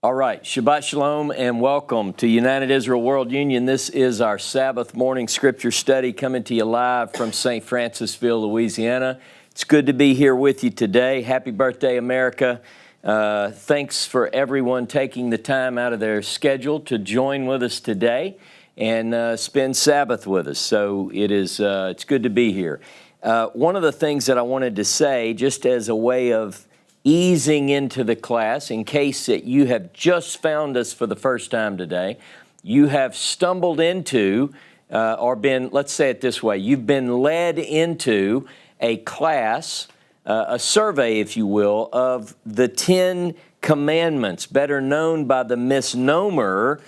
All right, Shabbat Shalom and welcome to United Israel World Union. This is our Sabbath morning scripture study coming to you live from St. Francisville, Louisiana. It's good to be here with you today. Happy birthday, America. Thanks for everyone taking the time out of their schedule to join with us today and spend Sabbath with us. So it's good to be here. One of the things that I wanted to say, just as a way of easing into the class, in case that you have just found us for the first time today, you have stumbled into or been, let's say it this way, you've been led into a class, a survey, if you will, of the 10 commandments, better known by the misnomer,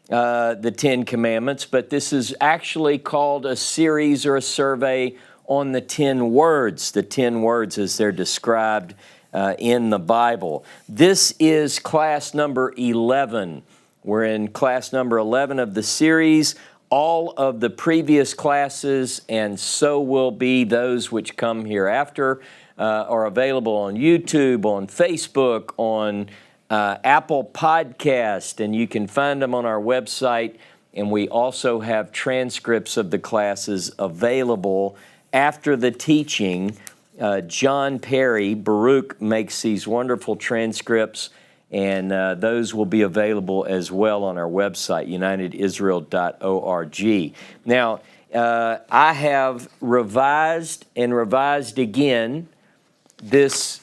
the 10 commandments, but this is actually called a series or a survey on the 10 words as they're described in the Bible. This is class number 11. We're in class number 11 of the series. All of the previous classes, and so will be those which come hereafter, are available on YouTube, on Facebook, on Apple Podcast, and you can find them on our website. And we also have transcripts of the classes available after the teaching. John Perry, Baruch, makes these wonderful transcripts, and those will be available as well on our website, unitedisrael.org. Now, I have revised and revised again this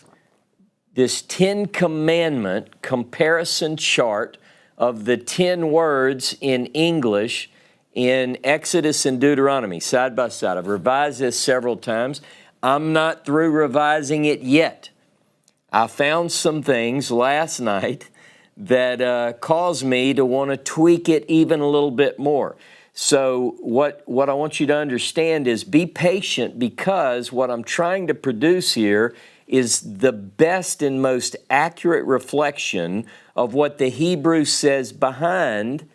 10 commandment comparison chart of the 10 words in English in Exodus and Deuteronomy, side by side. I've revised this several times. I'm not through revising it yet. I found some things last night that caused me to want to tweak it even a little bit more. So what I want you to understand is be patient, because what I'm trying to produce here is the best and most accurate reflection of what the Hebrew says behind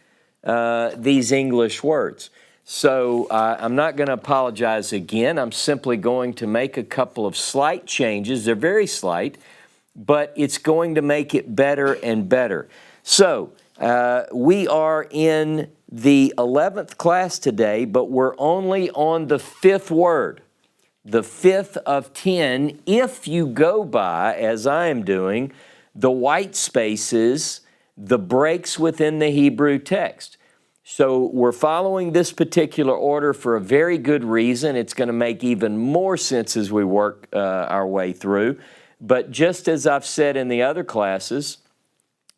these English words. So I'm not going to apologize again. I'm simply going to make a couple of slight changes. They're very slight, but it's going to make it better and better. So we are in the 11th class today, but we're only on the 5th word, the 5th of 10, if you go by, as I am doing, the white spaces, the breaks within the Hebrew text. So we're following this particular order for a very good reason. It's going to make even more sense as we work our way through. But just as I've said in the other classes,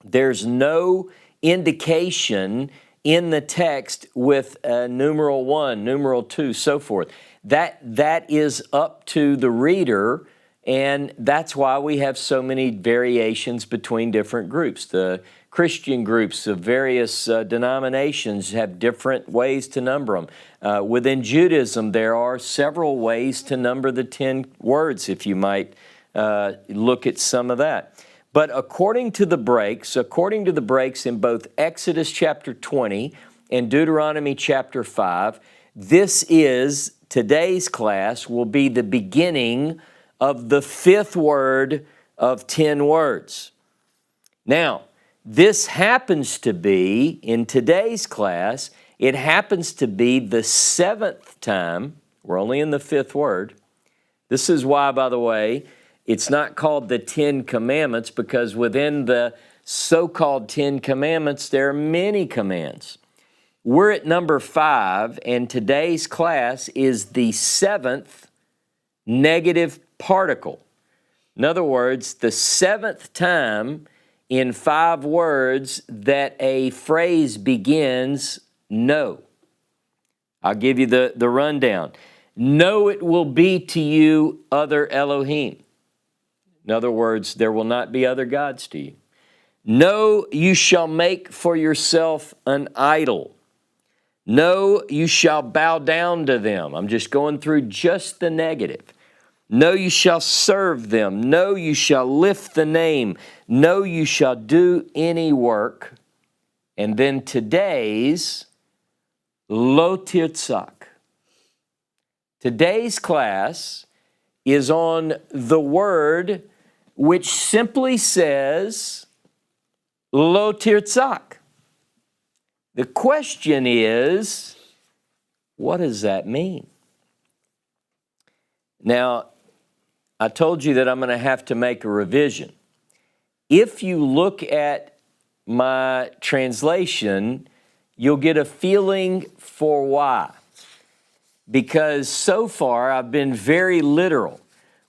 there's no indication in the text with numeral 1, numeral 2, so forth. That is up to the reader, and that's why we have so many variations between different groups. The Christian groups of various denominations have different ways to number them. Within Judaism, there are several ways to number the 10 words, if you might look at some of that. But according to the breaks in both Exodus chapter 20 and Deuteronomy chapter 5, today's class will be the beginning of the 5th word of 10 words. Now, this happens to be, in today's class, it happens to be the 7th time. We're only in the 5th word. This is why, by the way, it's not called the 10 commandments, because within the so-called 10 commandments, there are many commands. We're at number 5, and today's class is the 7th negative particle. In other words, the 7th time in 5 words that a phrase begins, no. I'll give you the rundown. No, it will be to you other Elohim. In other words, there will not be other gods to you. No, you shall make for yourself an idol. No, you shall bow down to them. I'm just going through just the negative. No, you shall serve them. No, you shall lift the name. No, you shall do any work. And then today's lo tirtzak. Today's class is on the word which simply says, lo tirtzak. The question is, what does that mean? Now, I told you that I'm going to have to make a revision. If you look at my translation, you'll get a feeling for why. Because so far I've been very literal.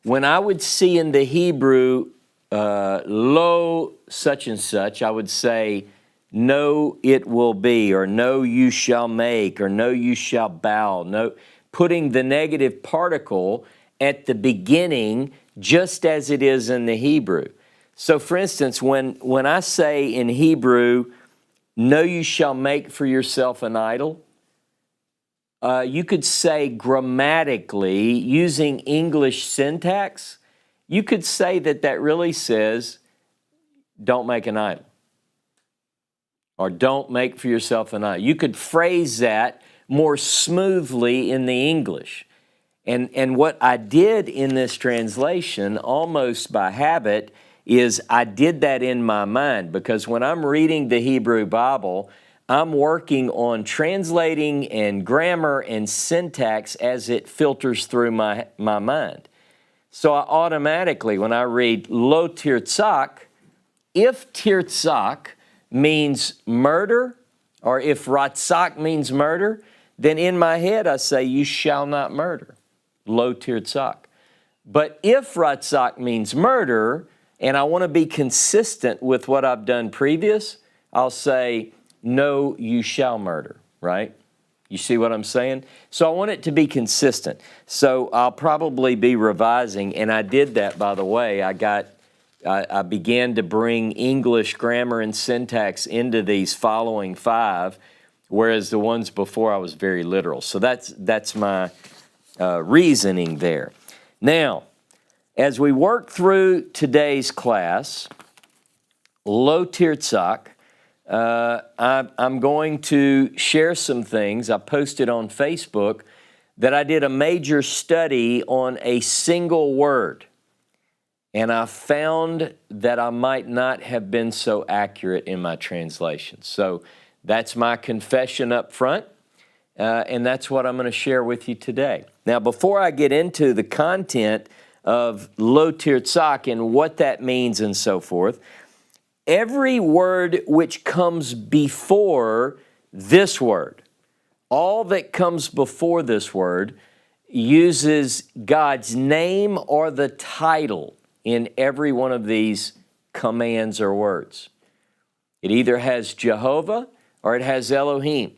When I would see in the Hebrew, lo such and such, I would say, no it will be, or no you shall make, or no you shall bow, no, putting the negative particle at the beginning just as it is in the Hebrew. So for instance, when I say in Hebrew, no you shall make for yourself an idol, you could say grammatically, using English syntax, you could say that that really says, don't make an idol. Or don't make for yourself an idol. You could phrase that more smoothly in the English. And what I did in this translation, almost by habit, is I did that in my mind, because when I'm reading the Hebrew Bible, I'm working on translating and grammar and syntax as it filters through my mind. So I automatically, when I read lo tirtzak, if tirtzak means murder, or if ratzak means murder, then in my head I say, you shall not murder, lo tirtzak. But if ratzak means murder, and I want to be consistent with what I've done previous, I'll say, no, you shall murder, right? You see what I'm saying? So I want it to be consistent. So I'll probably be revising, and I did that, by the way. I began to bring English grammar and syntax into these following 5, whereas the ones before I was very literal. So that's my reasoning there. Now, as we work through today's class, lo tirtzak, I'm going to share some things. I posted on Facebook that I did a major study on a single word, and I found that I might not have been so accurate in my translation. So that's my confession up front, and that's what I'm going to share with you today. Now, before I get into the content of lo tirtzak and what that means and so forth, every word which comes before this word, all that comes before this word, uses God's name or the title in every one of these commands or words. It either has Jehovah or it has Elohim.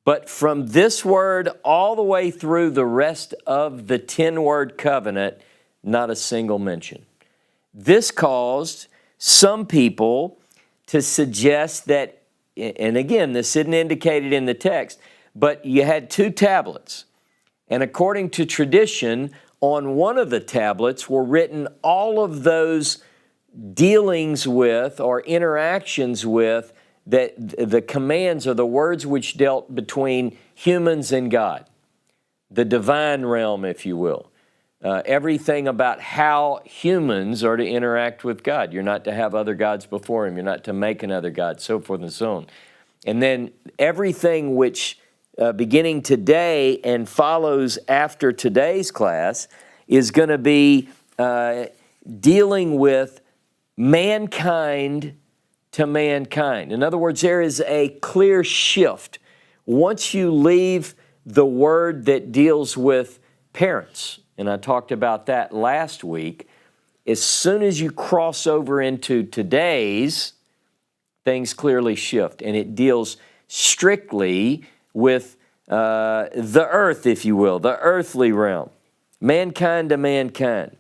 But from this word all the way through the rest of the 10-word covenant, not a single mention. This caused some people to suggest that, and again, this isn't indicated in the text, but you had 2 tablets. And according to tradition, on one of the tablets were written all of those dealings with or interactions with that the commands or the words which dealt between humans and God, the divine realm, if you will. Everything about how humans are to interact with God. You're not to have other gods before Him. You're not to make another god, so forth and so on. And then everything which, beginning today and follows after today's class, is going to be dealing with mankind to mankind. In other words, there is a clear shift. Once you leave the word that deals with parents, and I talked about that last week, as soon as you cross over into today's, things clearly shift, and it deals strictly with the earth, if you will, the earthly realm, mankind to mankind.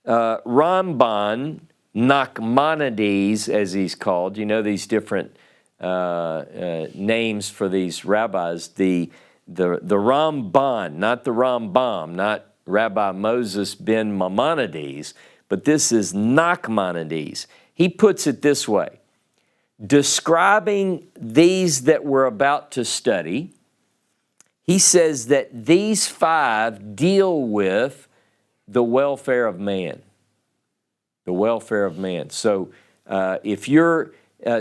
Ramban, Nachmanides, as he's called, you know these different names for these rabbis, the Ramban, not the Rambam, not Rabbi Moses ben Maimonides, but this is Nachmanides. He puts it this way: describing these that we're about to study, he says that these 5 deal with the welfare of man. The welfare of man. So if you're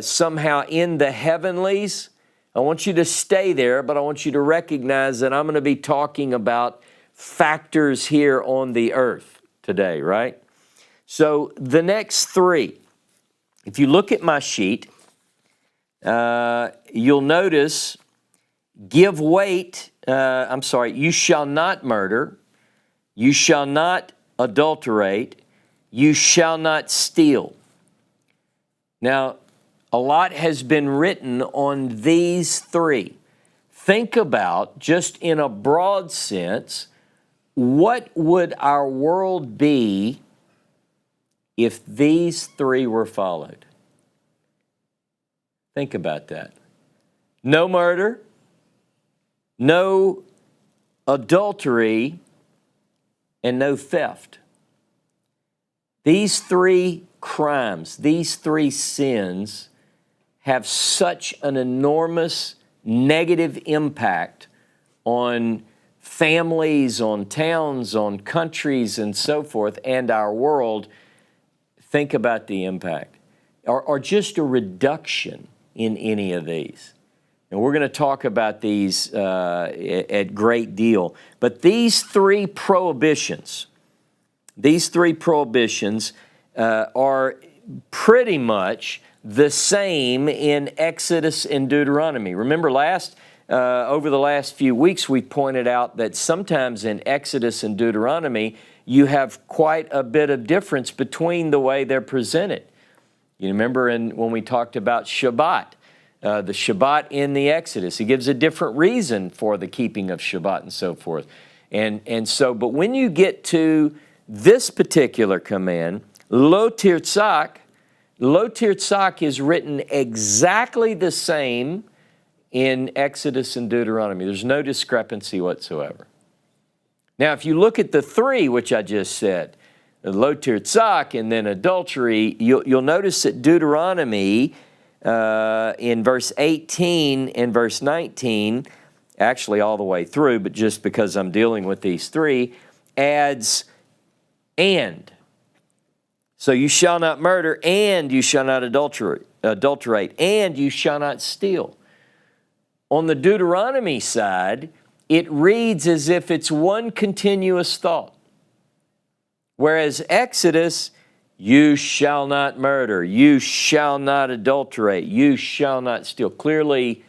somehow in the heavenlies, I want you to stay there, but I want you to recognize that I'm going to be talking about factors here on the earth today, right? So the next three, if you look at my sheet, you'll notice you shall not murder, you shall not adulterate, you shall not steal. Now, a lot has been written on these three. Think about, just in a broad sense, what would our world be if these three were followed? Think about that. No murder, no adultery, and no theft. These three crimes, these three sins have such an enormous negative impact on families, on towns, on countries, and so forth, and our world. Think about the impact, or just a reduction in any of these. And we're going to talk about these at great deal. But these three prohibitions are pretty much the same in Exodus and Deuteronomy. Remember over the last few weeks, we pointed out that sometimes in Exodus and Deuteronomy, you have quite a bit of difference between the way they're presented. You remember when we talked about Shabbat, the Shabbat in the Exodus, he gives a different reason for the keeping of Shabbat and so forth. But when you get to this particular command, Lo tirtzak is written exactly the same in Exodus and Deuteronomy. There's no discrepancy whatsoever. Now, if you look at the three, which I just said, Lo tirtzak and then adultery, you'll notice that Deuteronomy in verse 18 and verse 19, actually all the way through, but just because I'm dealing with these three, adds and. So you shall not murder, and you shall not adulterate, and you shall not steal. On the Deuteronomy side, it reads as if it's one continuous thought. Whereas Exodus, you shall not murder, you shall not adulterate, you shall not steal. Clearly,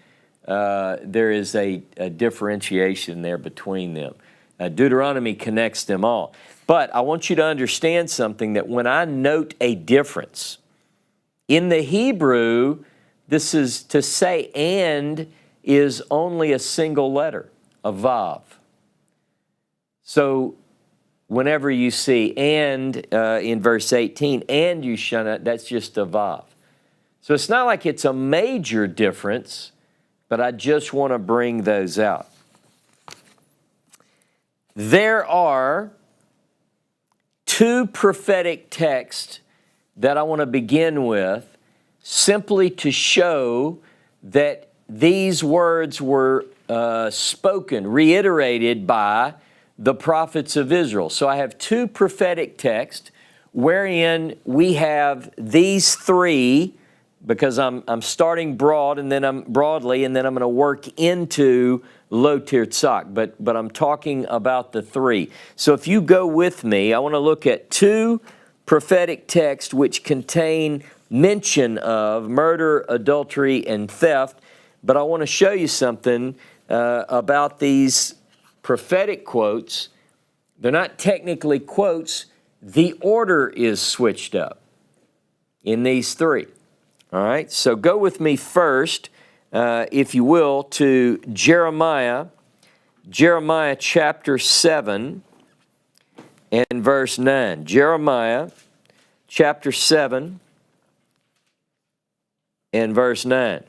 there is a differentiation there between them. Deuteronomy connects them all. But I want you to understand something, that when I note a difference, in the Hebrew, this is to say and is only a single letter, a vav. So whenever you see and in verse 18, and you shall not, that's just a vav. So it's not like it's a major difference, but I just want to bring those out. There are two prophetic texts that I want to begin with, simply to show that these words were spoken, reiterated by the prophets of Israel. So I have two prophetic texts wherein we have these three, because I'm starting broad and then I'm broadly, and then I'm going to work into Lo tirtzak, but I'm talking about the three. So if you go with me, I want to look at two prophetic texts which contain mention of murder, adultery, and theft. But I want to show you something about these prophetic quotes. They're not technically quotes. The order is switched up in these three. All right, so go with me first, if you will, to Jeremiah chapter 7 and verse 9. Jeremiah chapter 7 and verse 9.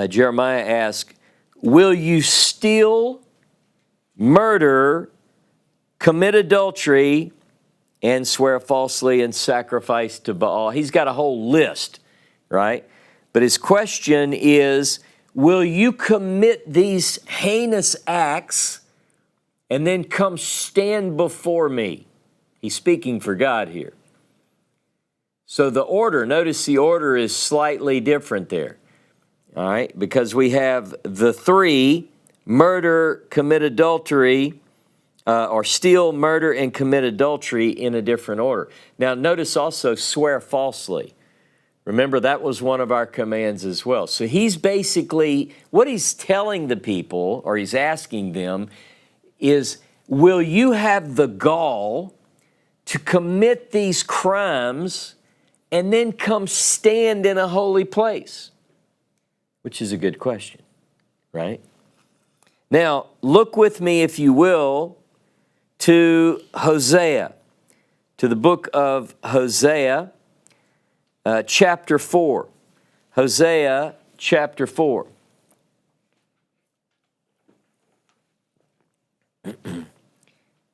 Jeremiah asks, will you steal, murder, commit adultery, and swear falsely and sacrifice to Baal? He's got a whole list, right? But his question is, will you commit these heinous acts and then come stand before me? He's speaking for God here. So the order, notice the order is slightly different there. All right, because we have the three: murder, commit adultery, or steal, murder, and commit adultery in a different order. Now notice also swear falsely. Remember, that was one of our commands as well. So he's basically, what he's telling the people, or he's asking them, is, will you have the gall to commit these crimes and then come stand in a holy place? Which is a good question, right? Now, look with me, if you will, to Hosea, to the book of Hosea, chapter 4. Hosea chapter 4.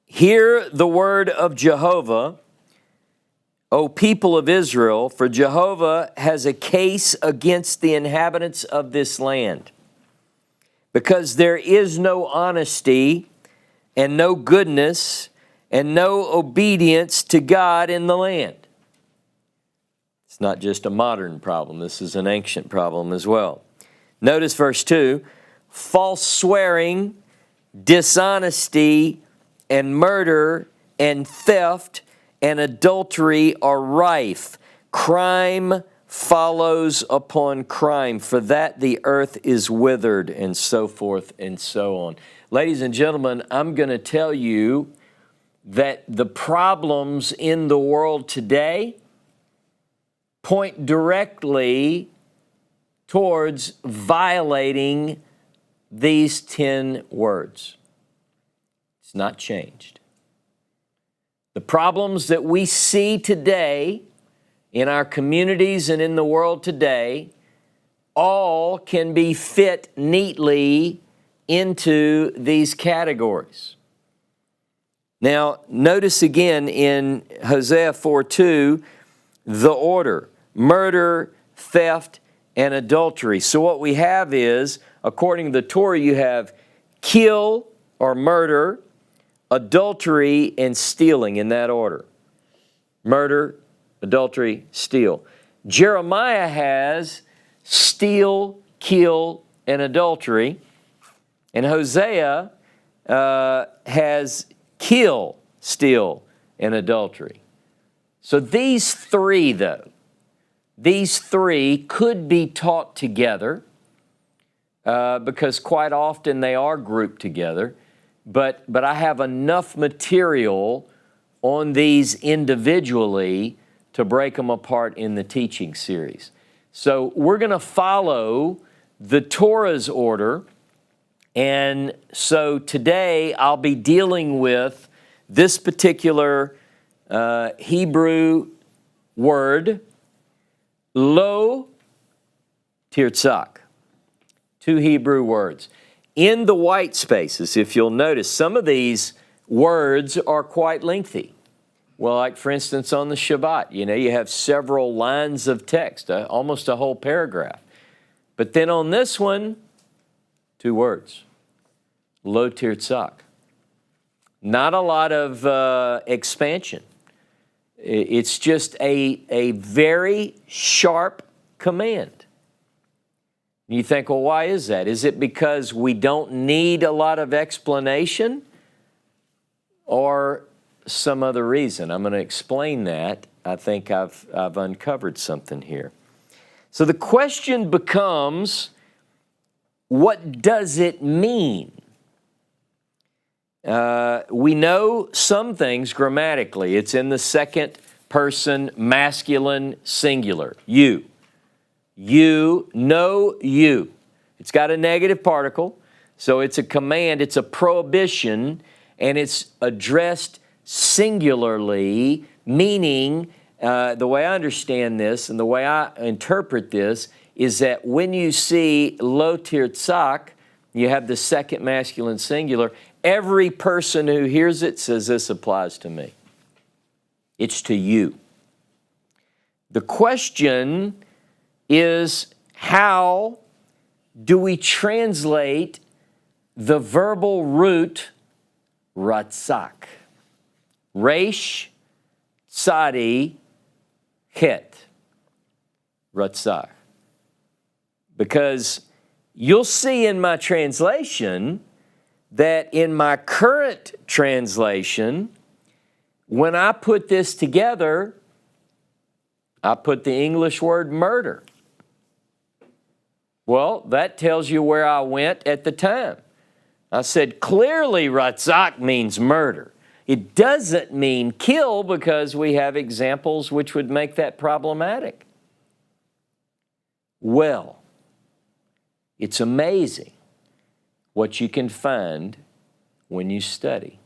Hear the word of Jehovah, O people of Israel, for Jehovah has a case against the inhabitants of this land, because there is no honesty and no goodness and no obedience to God in the land. It's not just a modern problem. This is an ancient problem as well. Notice verse 2, false swearing, dishonesty, and murder, and theft, and adultery are rife. Crime follows upon crime, for that the earth is withered, and so forth and so on. Ladies and gentlemen, I'm going to tell you that the problems in the world today point directly towards violating these 10 words. It's not changed. The problems that we see today in our communities and in the world today all can be fit neatly into these categories. Now, notice again in Hosea 4:2, the order: murder, theft, and adultery. So what we have is, according to the Torah, you have kill or murder, adultery, and stealing in that order. Murder, adultery, steal. Jeremiah has steal, kill, and adultery. And Hosea has kill, steal, and adultery. So these three, though, these three could be taught together because quite often they are grouped together. But I have enough material on these individually to break them apart in the teaching series. So we're going to follow the Torah's order. And so today I'll be dealing with this particular Hebrew word, lo tirtzak. Two Hebrew words. In the white spaces, if you'll notice, some of these words are quite lengthy. Well, like for instance on the Shabbat, you have several lines of text, almost a whole paragraph. But then on this one, 2 words, lo tirtzak. Not a lot of expansion. It's just a very sharp command. You think, well, why is that? Is it because we don't need a lot of explanation or some other reason? I'm going to explain that. I think I've uncovered something here. So the question becomes, what does it mean? We know some things grammatically. It's in the second person masculine singular, you. You, know you. It's got a negative particle, so it's a command, it's a prohibition, and it's addressed singularly, meaning, the way I understand this and the way I interpret this is that when you see lo tirtzak, you have the second masculine singular, every person who hears it says, this applies to me. It's to you. The question is, how do we translate the verbal root ratzak? Resh, tzadi, Het, Ratzach. Because you'll see in my translation that in my current translation, when I put this together, I put the English word murder. Well, that tells you where I went at the time. I said, clearly Ratzach means murder. It doesn't mean kill because we have examples which would make that problematic. Well, it's amazing what you can find when you study.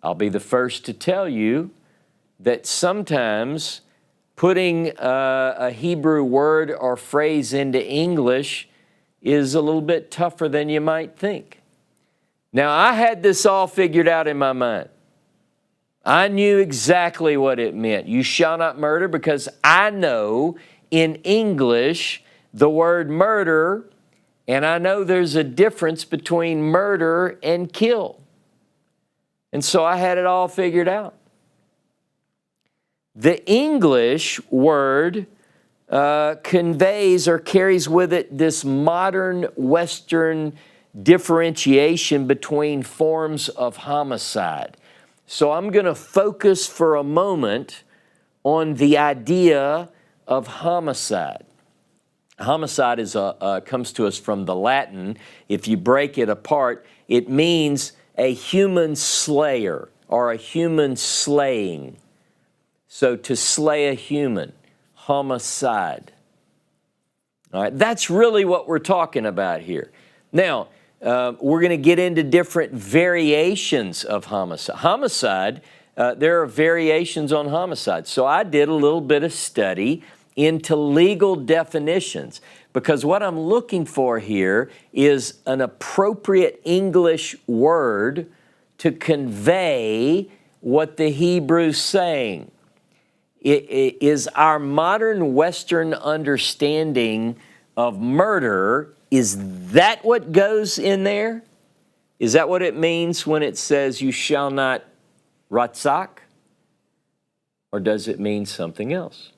I'll be the first to tell you that sometimes putting a Hebrew word or phrase into English is a little bit tougher than you might think. Now, I had this all figured out in my mind. I knew exactly what it meant. You shall not murder, because I know in English the word murder, and I know there's a difference between murder and kill. And so I had it all figured out. The English word conveys or carries with it this modern Western differentiation between forms of homicide. So I'm going to focus for a moment on the idea of homicide. Homicide comes to us from the Latin. If you break it apart, it means a human slayer or a human slaying. So to slay a human, homicide. All right, that's really what we're talking about here. Now, we're going to get into different variations of homicide. Homicide, there are variations on homicide. So I did a little bit of study into legal definitions, because what I'm looking for here is an appropriate English word to convey what the Hebrew's saying. It is our modern Western understanding of murder, is that what goes in there? Is that what it means when it says you shall not ratzak? Or does it mean something else?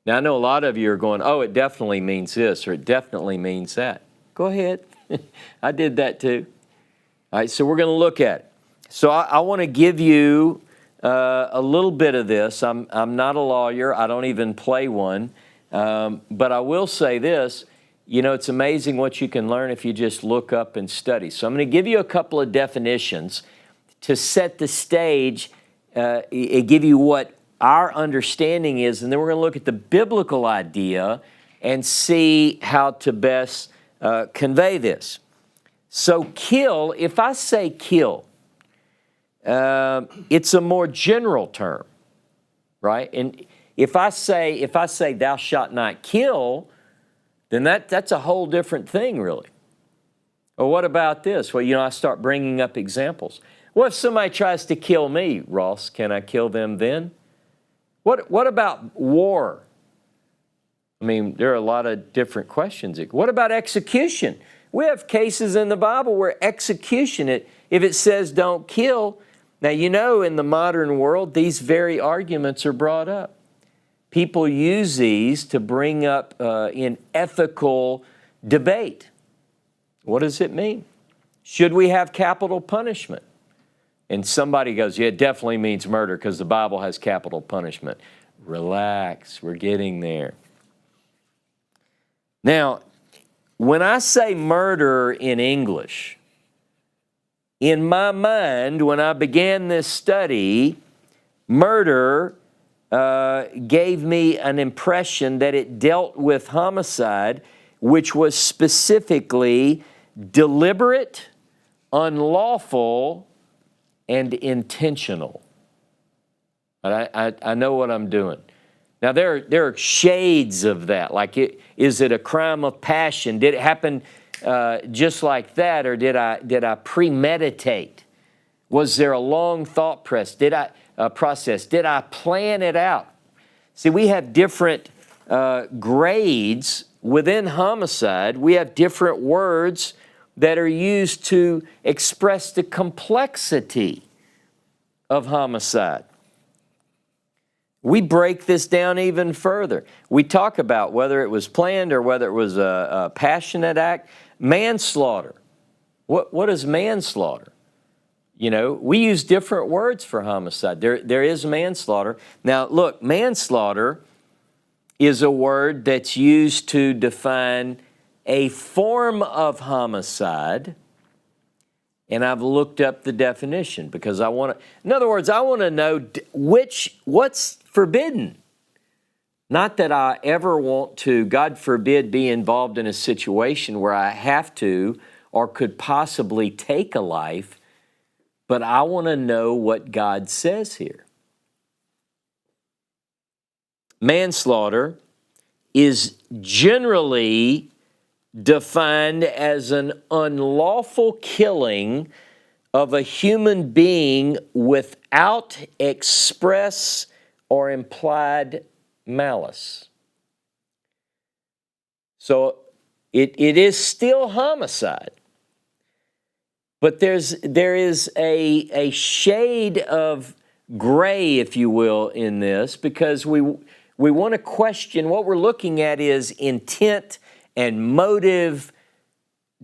Now, I know a lot of you are going, oh, it definitely means this, or it definitely means that. Go ahead. I did that too. All right, so we're going to look at it. So I want to give you a little bit of this. I'm not a lawyer. I don't even play one. But I will say this. You know, it's amazing what you can learn if you just look up and study. So I'm going to give you a couple of definitions to set the stage, give you what our understanding is, and then we're going to look at the biblical idea and see how to best convey this. So kill, if I say kill, it's a more general term, right? And if I say thou shalt not kill, then that's a whole different thing, really. Or what about this? Well, you know, I start bringing up examples. What if somebody tries to kill me, Ross? Can I kill them then? What about war? I mean, there are a lot of different questions. What about execution? We have cases in the Bible where execution, if it says don't kill, now you know in the modern world these very arguments are brought up. People use these to bring up in ethical debate. What does it mean? Should we have capital punishment? And somebody goes, yeah, it definitely means murder because the Bible has capital punishment. Relax, we're getting there. Now, when I say murder in English, in my mind, when I began this study, murder gave me an impression that it dealt with homicide, which was specifically deliberate, unlawful, and intentional. I know what I'm doing. Now, there are shades of that. Like, is it a crime of passion? Did it happen just like that, or did I premeditate? Was there a long thought process? Did I plan it out? See, we have different grades within homicide. We have different words that are used to express the complexity of homicide. We break this down even further. We talk about whether it was planned or whether it was a passionate act. Manslaughter. What is manslaughter? You know, we use different words for homicide. There is manslaughter. Now, look, manslaughter is a word that's used to define a form of homicide, and I've looked up the definition because I want to, in other words, I want to know what's forbidden. Not that I ever want to, God forbid, be involved in a situation where I have to or could possibly take a life, but I want to know what God says here. Manslaughter is generally defined as an unlawful killing of a human being without express or implied malice. So it is still homicide, but there is a shade of gray, if you will, in this, because we want to question, what we're looking at is intent and motive.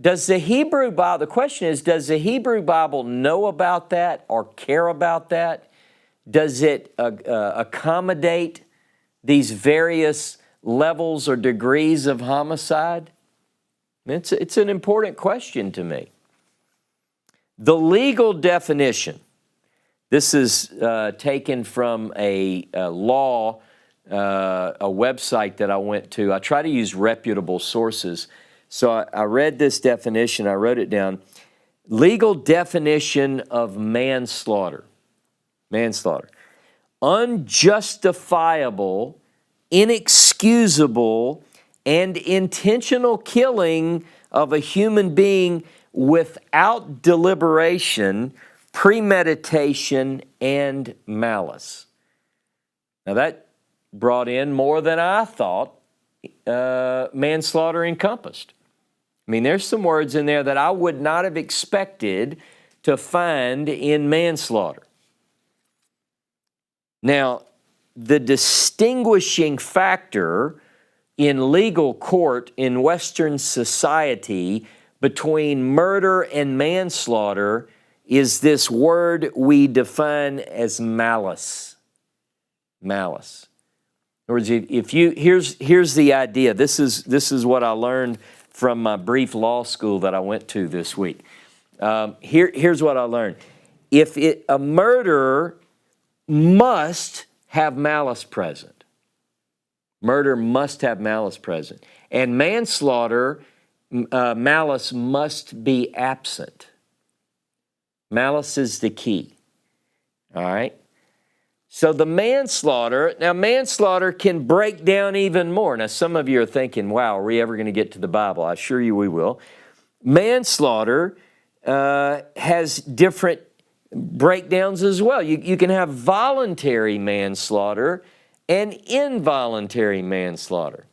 Does the Hebrew Bible, the question is, does the Hebrew Bible know about that or care about that? Does it accommodate these various levels or degrees of homicide? It's an important question to me. The legal definition, this is taken from a law, a website that I went to. I try to use reputable sources. So I read this definition, I wrote it down. Legal definition of manslaughter. Manslaughter. Unjustifiable, inexcusable, and intentional killing of a human being without deliberation, premeditation, and malice. Now that brought in more than I thought manslaughter encompassed. I mean, there's some words in there that I would not have expected to find in manslaughter. Now, the distinguishing factor in legal court in Western society between murder and manslaughter is this word we define as malice. Malice. In other words, here's the idea. This is what I learned from my brief law school that I went to this week. Here's what I learned. A murder must have malice present. Murder must have malice present. And manslaughter, malice must be absent. Malice is the key. All right? So the manslaughter can break down even more. Now, some of you are thinking, wow, are we ever going to get to the Bible? I assure you we will. Manslaughter has different breakdowns as well. You can have voluntary manslaughter and involuntary manslaughter.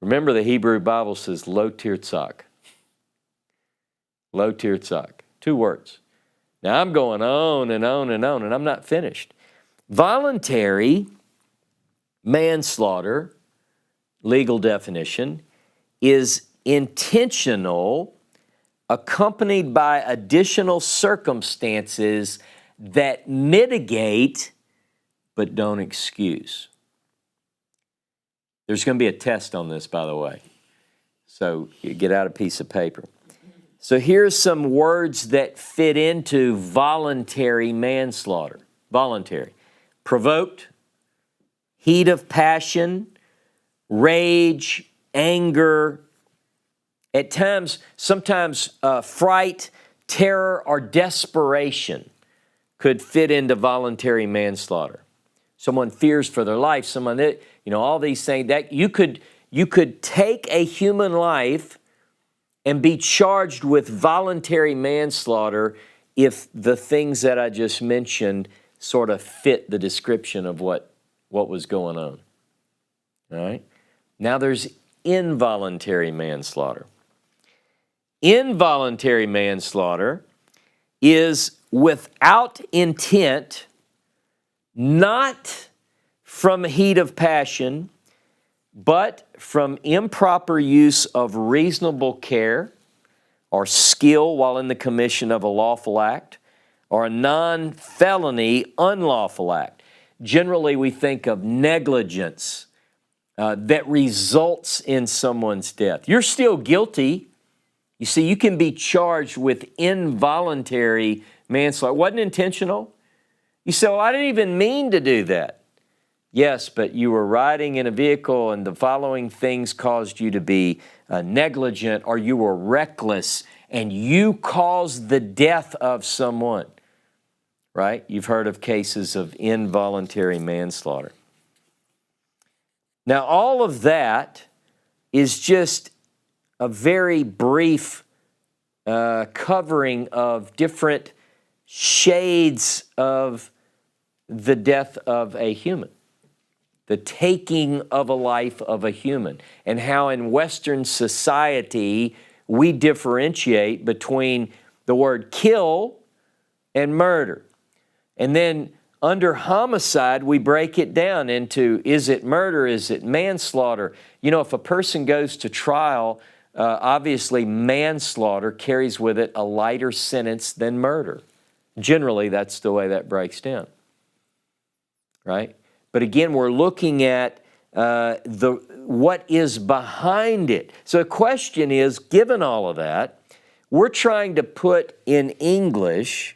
Remember, the Hebrew Bible says lo tirtzak. Lo tirtzak. 2 words. Now, I'm going on and on and on, and I'm not finished. Voluntary manslaughter, legal definition, is intentional, accompanied by additional circumstances that mitigate but don't excuse. There's going to be a test on this, by the way. So you get out a piece of paper. So here's some words that fit into voluntary manslaughter. Voluntary. Provoked, heat of passion, rage, anger, at times, sometimes fright, terror, or desperation could fit into voluntary manslaughter. Someone fears for their life, someone that, all these things, that you could take a human life and be charged with voluntary manslaughter if the things that I just mentioned sort of fit the description of what was going on. All right? Now there's involuntary manslaughter. Involuntary manslaughter is without intent, not from heat of passion, but from improper use of reasonable care or skill while in the commission of a lawful act, or a non-felony unlawful act. Generally, we think of negligence that results in someone's death. You're still guilty. You see, you can be charged with involuntary manslaughter. It wasn't intentional. You say, well, I didn't even mean to do that. Yes, but you were riding in a vehicle and the following things caused you to be negligent, or you were reckless and you caused the death of someone, right? You've heard of cases of involuntary manslaughter. Now, all of that is just a very brief covering of different shades of the death of a human, the taking of a life of a human, and how in Western society we differentiate between the word kill and murder. And then under homicide, we break it down into, is it murder, is it manslaughter? You know, if a person goes to trial, obviously manslaughter carries with it a lighter sentence than murder. Generally, that's the way that breaks down, right? But again, we're looking at what is behind it. So the question is, given all of that, we're trying to put in English,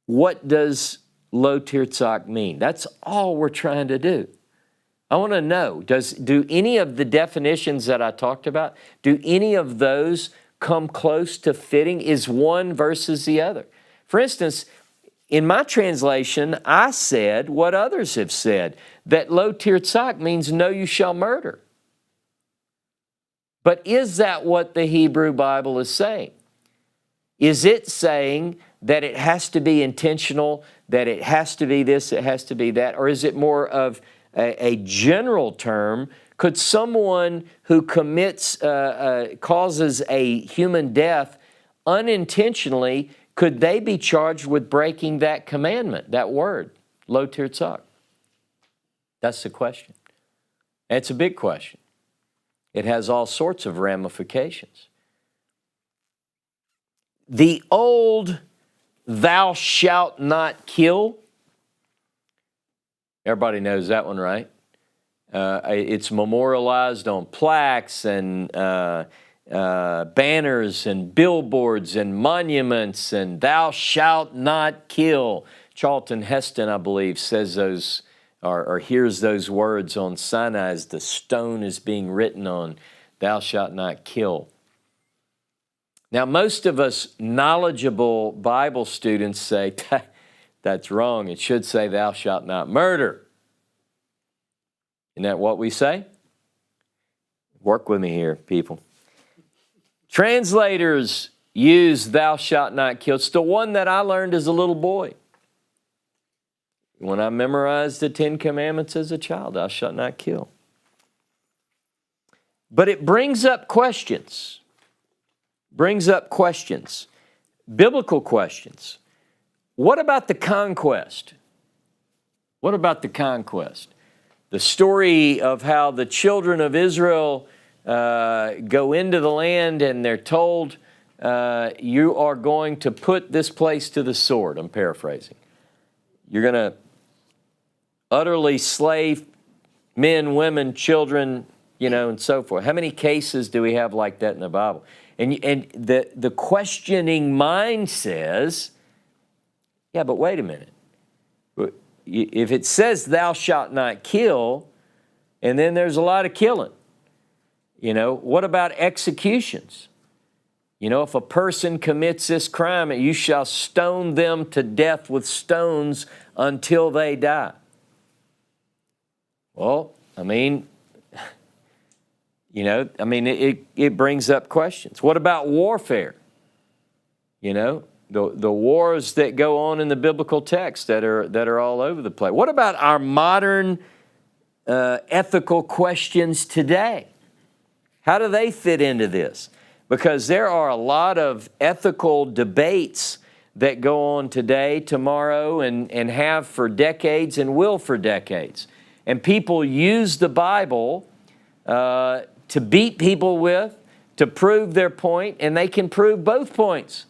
what does lo tirtzak mean? That's all we're trying to do. I want to know, do any of the definitions that I talked about, do any of those come close to fitting? Is one versus the other? For instance, in my translation, I said what others have said, that lo tirtzak means no, you shall murder. But is that what the Hebrew Bible is saying? Is it saying that it has to be intentional, that it has to be this, it has to be that? Or is it more of a general term? Could someone who commits, causes a human death unintentionally, could they be charged with breaking that commandment, that word, lo tirtzak? That's the question. And it's a big question. It has all sorts of ramifications. The old thou shalt not kill, everybody knows that one, right? It's memorialized on plaques and banners and billboards and monuments, and thou shalt not kill. Charlton Heston, I believe, says those or hears those words on Sinai as the stone is being written on, thou shalt not kill. Now, most of us knowledgeable Bible students say, that's wrong. It should say, thou shalt not murder. Isn't that what we say? Work with me here, people. Translators use thou shalt not kill. It's the one that I learned as a little boy. When I memorized the 10 Commandments as a child, thou shalt not kill. But it brings up questions. Biblical questions. What about the conquest? What about the conquest? The story of how the children of Israel go into the land and they're told, you are going to put this place to the sword. I'm paraphrasing. You're going to utterly slay men, women, children, and so forth. How many cases do we have like that in the Bible? And the questioning mind says, yeah, but wait a minute. If it says thou shalt not kill, and then there's a lot of killing, what about executions? If a person commits this crime, you shall stone them to death with stones until they die. Well, it brings up questions. What about warfare? The wars that go on in the biblical text that are all over the place. What about our modern ethical questions today? How do they fit into this? Because there are a lot of ethical debates that go on today, tomorrow, and have for decades and will for decades. And people use the Bible to beat people with, to prove their point, and they can prove both points.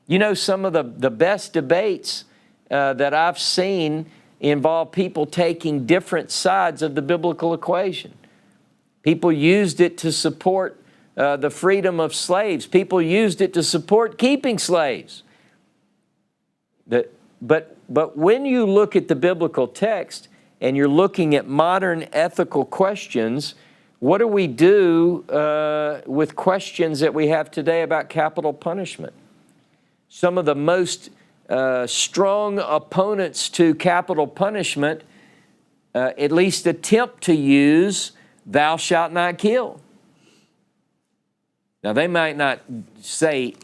You know, some of the best debates that I've seen involve people taking different sides of the biblical equation. People used it to support the freedom of slaves. People used it to support keeping slaves. But when you look at the biblical text and you're looking at modern ethical questions, what do we do with questions that we have today about capital punishment? Some of the most strong opponents to capital punishment at least attempt to use "thou shalt not kill." Now, they might not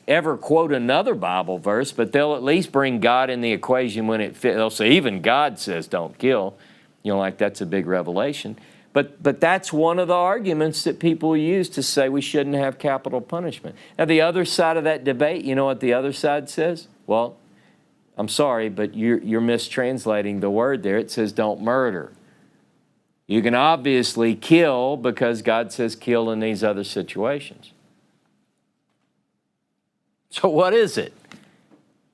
ever quote another Bible verse, but they'll at least bring God in the equation when it fits. They'll say, even God says don't kill. You know, like that's a big revelation. But that's one of the arguments that people use to say we shouldn't have capital punishment. Now, the other side of that debate, you know what the other side says? Well, I'm sorry, but you're mistranslating the word there. It says don't murder. You can obviously kill because God says kill in these other situations. So what is it?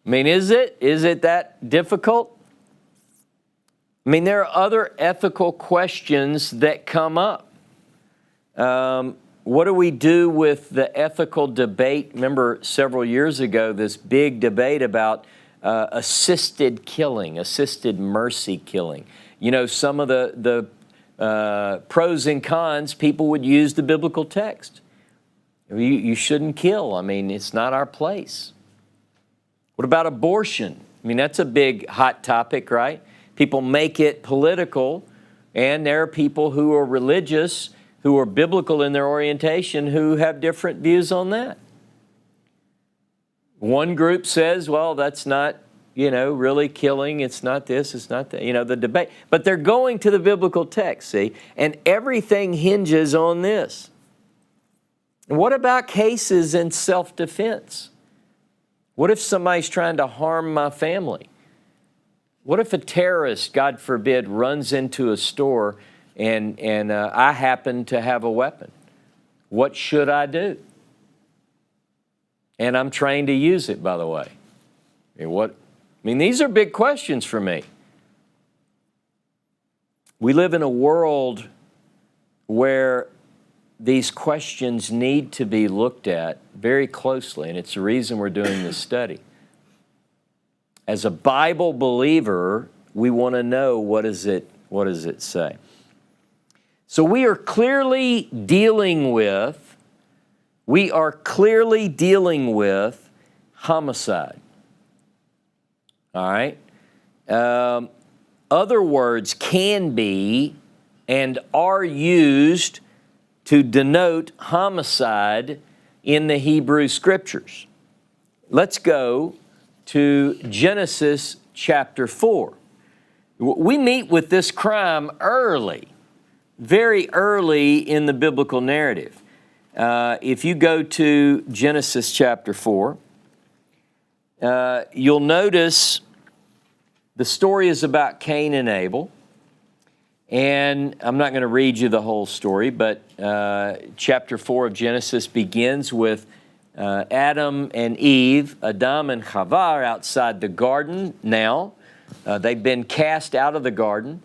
I mean, is it that difficult? I mean, there are other ethical questions that come up. What do we do with the ethical debate? Remember several years ago, this big debate about assisted killing, assisted mercy killing. You know, some of the pros and cons, people would use the biblical text. You shouldn't kill. I mean, it's not our place. What about abortion? I mean, that's a big hot topic, right? People make it political, and there are people who are religious, who are biblical in their orientation, who have different views on that. One group says, well, that's not, really killing. It's not this, it's not that, the debate. But they're going to the biblical text, see? And everything hinges on this. And what about cases in self-defense? What if somebody's trying to harm my family? What if a terrorist, God forbid, runs into a store and I happen to have a weapon? What should I do? And I'm trained to use it, by the way. These are big questions for me. We live in a world where these questions need to be looked at very closely, and it's the reason we're doing this study. As a Bible believer, we want to know what does it say. So we are clearly dealing with homicide. All right? Other words can be and are used to denote homicide in the Hebrew Scriptures. Let's go to Genesis chapter 4. We meet with this crime early, very early in the biblical narrative. If you go to Genesis chapter 4, you'll notice the story is about Cain and Abel. And I'm not going to read you the whole story, but chapter 4 of Genesis begins with Adam and Eve, Adam and Chava are outside the garden now. They've been cast out of the garden.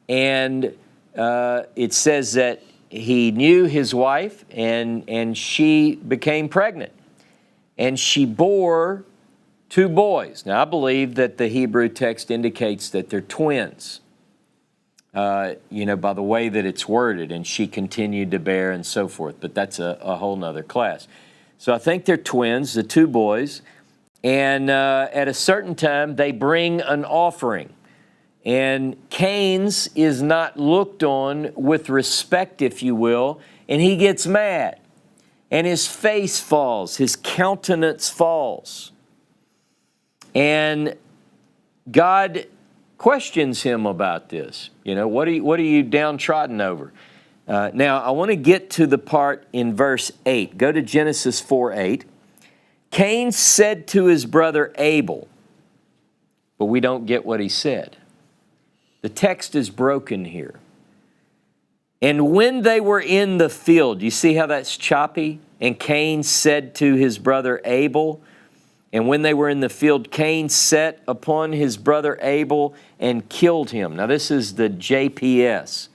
And it says that he knew his wife and she became pregnant. And she bore 2 boys. Now, I believe that the Hebrew text indicates that they're twins. By the way that it's worded, and she continued to bear and so forth, but that's a whole nother class. So I think they're twins, the 2 boys, and at a certain time they bring an offering, and Cain's is not looked on with respect, if you will, and he gets mad, and his face falls, his countenance falls, and God questions him about this. What are you downtrodden over? Now, I want to get to the part in verse 8. Go to Genesis 4:8. Cain said to his brother Abel, but we don't get what he said. The text is broken here. And when they were in the field, you see how that's choppy? And Cain said to his brother Abel, and when they were in the field, Cain set upon his brother Abel and killed him. Now this is the JPS.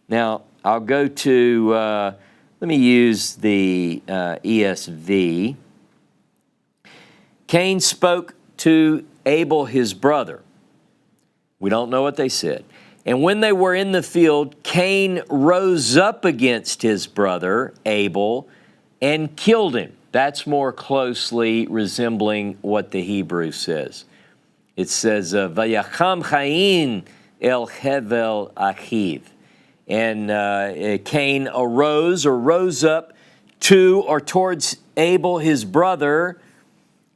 Now I'll go to, let me use the ESV. Cain spoke to Abel his brother. We don't know what they said. And when they were in the field, Cain rose up against his brother Abel and killed him. That's more closely resembling what the Hebrew says. It says, Vayacham Cain el hevel achiv. And Cain rose up to or towards Abel his brother,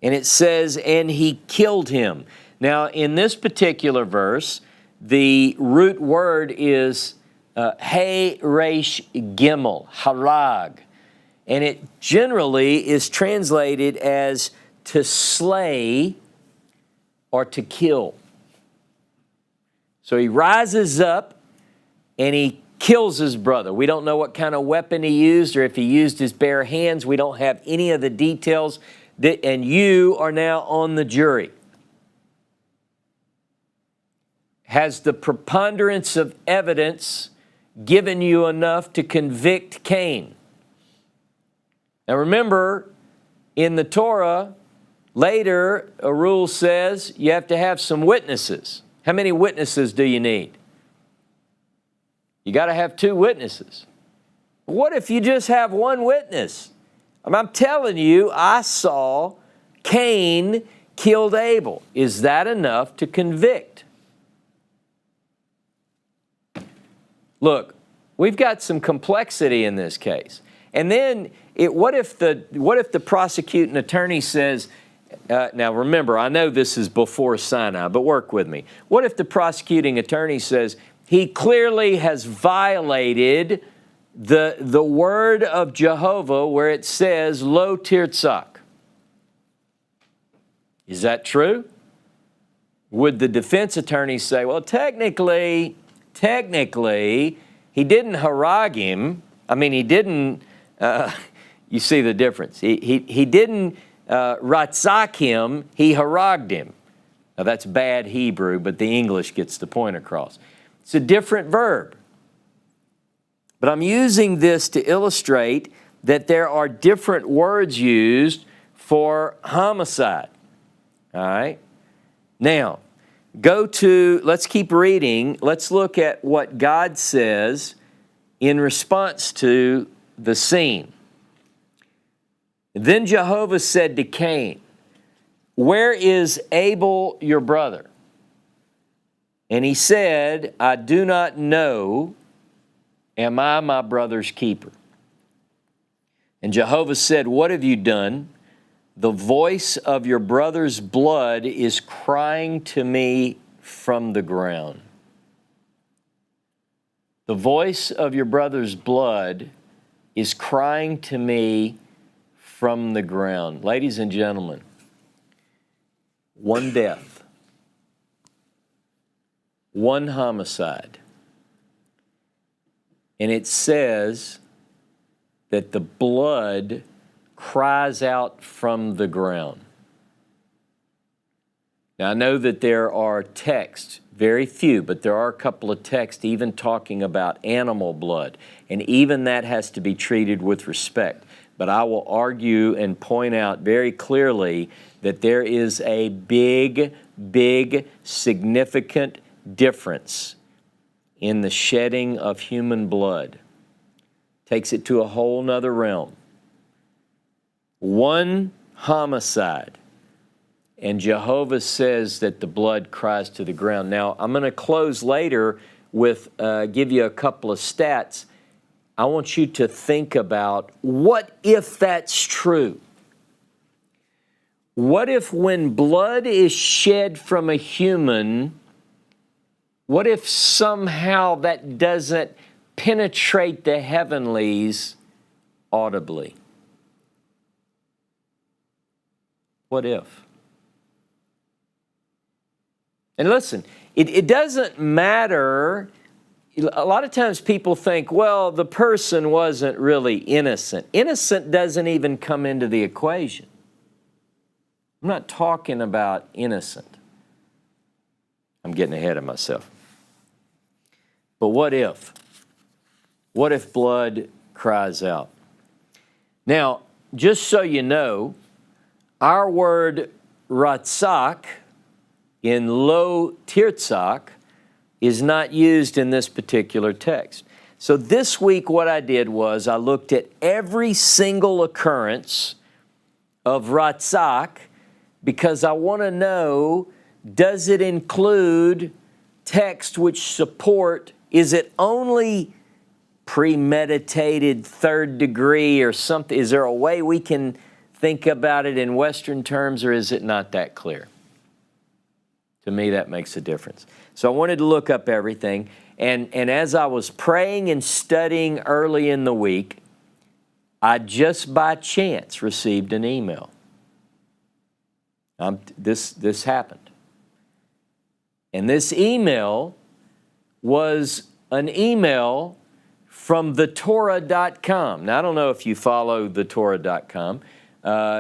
and it says, and he killed him. Now, in this particular verse, the root word is He Resh Gimel, harag. And it generally is translated as to slay or to kill. So he rises up and he kills his brother. We don't know what kind of weapon he used or if he used his bare hands. We don't have any of the details. And you are now on the jury. Has the preponderance of evidence given you enough to convict Cain? Now remember, in the Torah, later a rule says you have to have some witnesses. How many witnesses do you need? You got to have 2 witnesses. What if you just have 1 witness? I'm telling you, I saw Cain killed Abel. Is that enough to convict? Look, we've got some complexity in this case. And then, what if the prosecuting attorney says, now remember, I know this is before Sinai, but work with me. What if the prosecuting attorney says, he clearly has violated the word of Jehovah where it says, lo tirtzak? Is that true? Would the defense attorney say, well, technically, he didn't harag him. I mean, he didn't, you see the difference. He didn't ratzak him, he haraged him. Now that's bad Hebrew, but the English gets the point across. It's a different verb. But I'm using this to illustrate that there are different words used for homicide. All right? Now, let's keep reading. Let's look at what God says in response to the scene. Then Jehovah said to Cain, where is Abel your brother? And he said, I do not know. Am I my brother's keeper? And Jehovah said, what have you done? The voice of your brother's blood is crying to me from the ground. The voice of your brother's blood is crying to me from the ground. Ladies and gentlemen, 1 death, 1 homicide. And it says that the blood cries out from the ground. Now, I know that there are texts, very few, but there are a couple of texts even talking about animal blood, and even that has to be treated with respect. But I will argue and point out very clearly that there is a big, significant difference in the shedding of human blood. Takes it to a whole nother realm. 1 homicide, and Jehovah says that the blood cries to the ground. Now, I'm going to close later with, give you a couple of stats. I want you to think about, what if that's true? What if when blood is shed from a human, what if somehow that doesn't penetrate the heavenlies audibly? What if? And listen, it doesn't matter a lot of times people think, well, the person wasn't really innocent. Innocent doesn't even come into the equation. I'm not talking about innocent. I'm getting ahead of myself. But what if? What if blood cries out? Now, just so you know, our word ratzak in lo tirtzak is not used in this particular text. So this week what I did was I looked at every single occurrence of ratzak because I want to know, does it include text which support, is it only premeditated, third degree or something? Is there a way we can think about it in Western terms, or is it not that clear? To me, that makes a difference. So I wanted to look up everything, and as I was praying and studying early in the week, I just by chance received an email. This happened. And this email was an email from thetorah.com. Now, I don't know if you follow thetorah.com.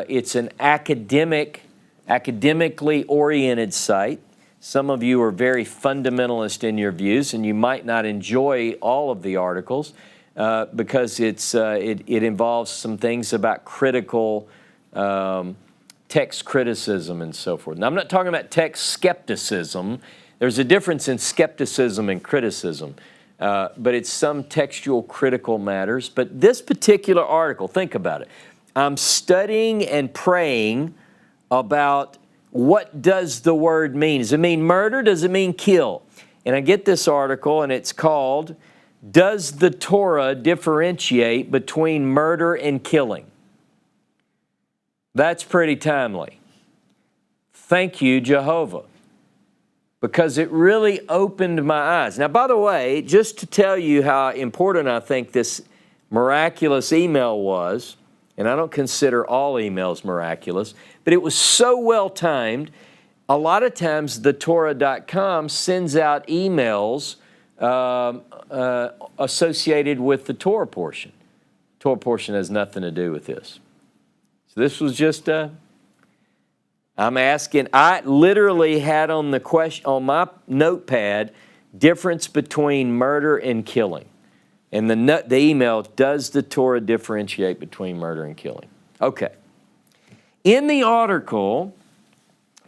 It's an academically oriented site. Some of you are very fundamentalist in your views, and you might not enjoy all of the articles because it involves some things about critical text criticism and so forth. Now, I'm not talking about text skepticism. There's a difference in skepticism and criticism, but it's some textual critical matters. But this particular article, think about it. I'm studying and praying about what does the word mean. Does it mean murder? Does it mean kill? And I get this article, and it's called, Does the Torah Differentiate Between Murder and Killing? That's pretty timely. Thank you, Jehovah, because it really opened my eyes. Now, by the way, just to tell you how important I think this miraculous email was, and I don't consider all emails miraculous, but it was so well timed. A lot of times thetorah.com sends out emails associated with the Torah portion. Torah portion has nothing to do with this. So this was just I'm asking, I literally had on the question on my notepad, difference between murder and killing. And the email, does the Torah differentiate between murder and killing? Okay. In the article,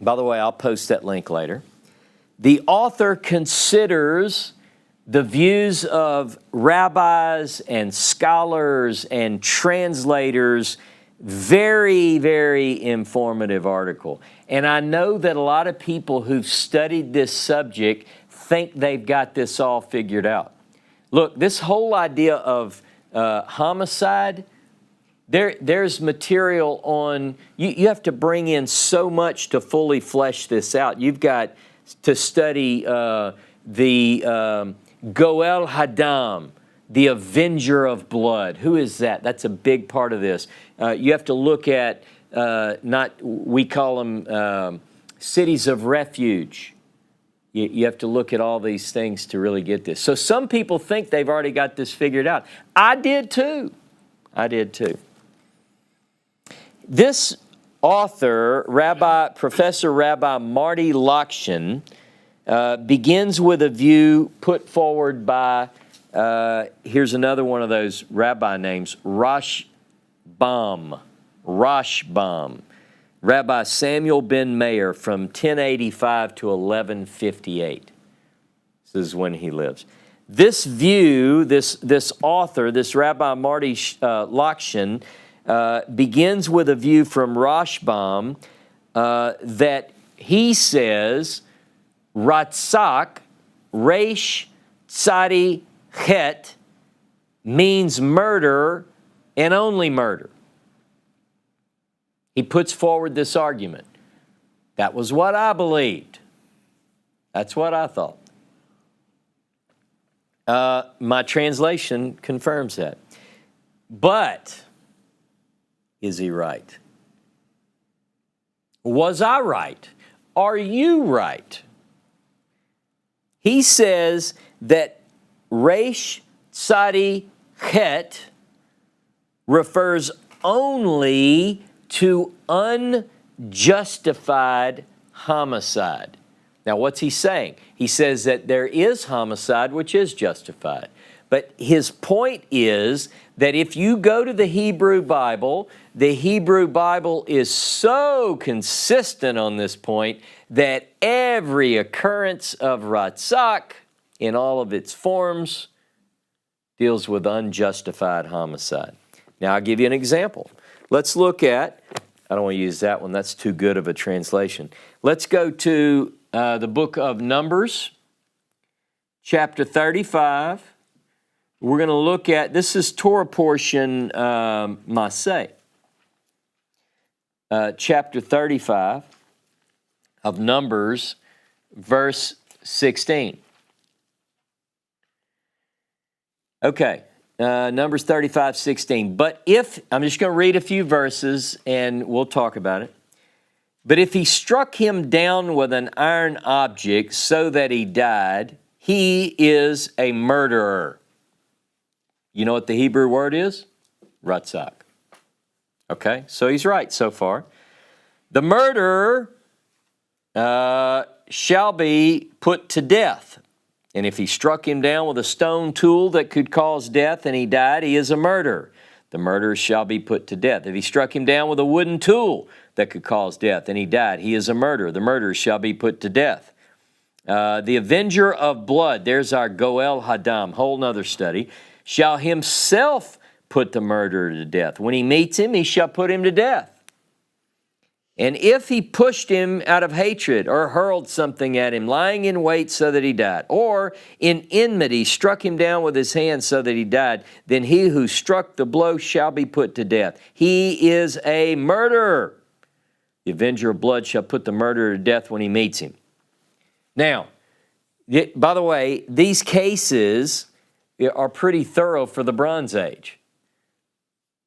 by the way, I'll post that link later, the author considers the views of rabbis and scholars and translators. Very, very informative article. And I know that a lot of people who've studied this subject think they've got this all figured out. Look, this whole idea of homicide, there's material on, you have to bring in so much to fully flesh this out. You've got to study the Goel Hadam, the avenger of blood. Who is that? That's a big part of this. You have to look at, we call them cities of refuge. You have to look at all these things to really get this. So some people think they've already got this figured out. I did too. This author, Professor Rabbi Marty Lokshin, begins with a view put forward by, here's another one of those rabbi names, Rashbam. Rabbi Samuel ben Meir from 1085 to 1158. This is when he lives. This view, this author, this Rabbi Marty Lokshin, begins with a view from Rashbam that he says Ratzak, Resh Tzadi Het, means murder and only murder. He puts forward this argument. That was what I believed. That's what I thought. My translation confirms that. But is he right? Was I right? Are you right? He says that resh tzadi het refers only to unjustified homicide. Now, what's he saying? He says that there is homicide which is justified. But his point is that if you go to the Hebrew Bible is so consistent on this point that every occurrence of ratzak in all of its forms deals with unjustified homicide. Now, I'll give you an example. Let's look at, I don't want to use that one, that's too good of a translation. Let's go to the book of Numbers, chapter 35. We're going to look at, this is Torah portion Maseh, chapter 35 of Numbers, verse 16. Okay, Numbers 35, 16. But if, I'm just going to read a few verses and we'll talk about it. But if he struck him down with an iron object so that he died, he is a murderer. You know what the Hebrew word is? Ratzak. Okay, so he's right so far. The murderer shall be put to death. And if he struck him down with a stone tool that could cause death and he died, he is a murderer. The murderer shall be put to death. If he struck him down with a wooden tool that could cause death and he died, he is a murderer. The murderer shall be put to death. The avenger of blood, there's our Goel Hadam, whole nother study, shall himself put the murderer to death. When he meets him, he shall put him to death. And if he pushed him out of hatred or hurled something at him, lying in wait so that he died, or in enmity struck him down with his hand so that he died, then he who struck the blow shall be put to death. He is a murderer. The avenger of blood shall put the murderer to death when he meets him. Now, by the way, these cases are pretty thorough for the Bronze Age,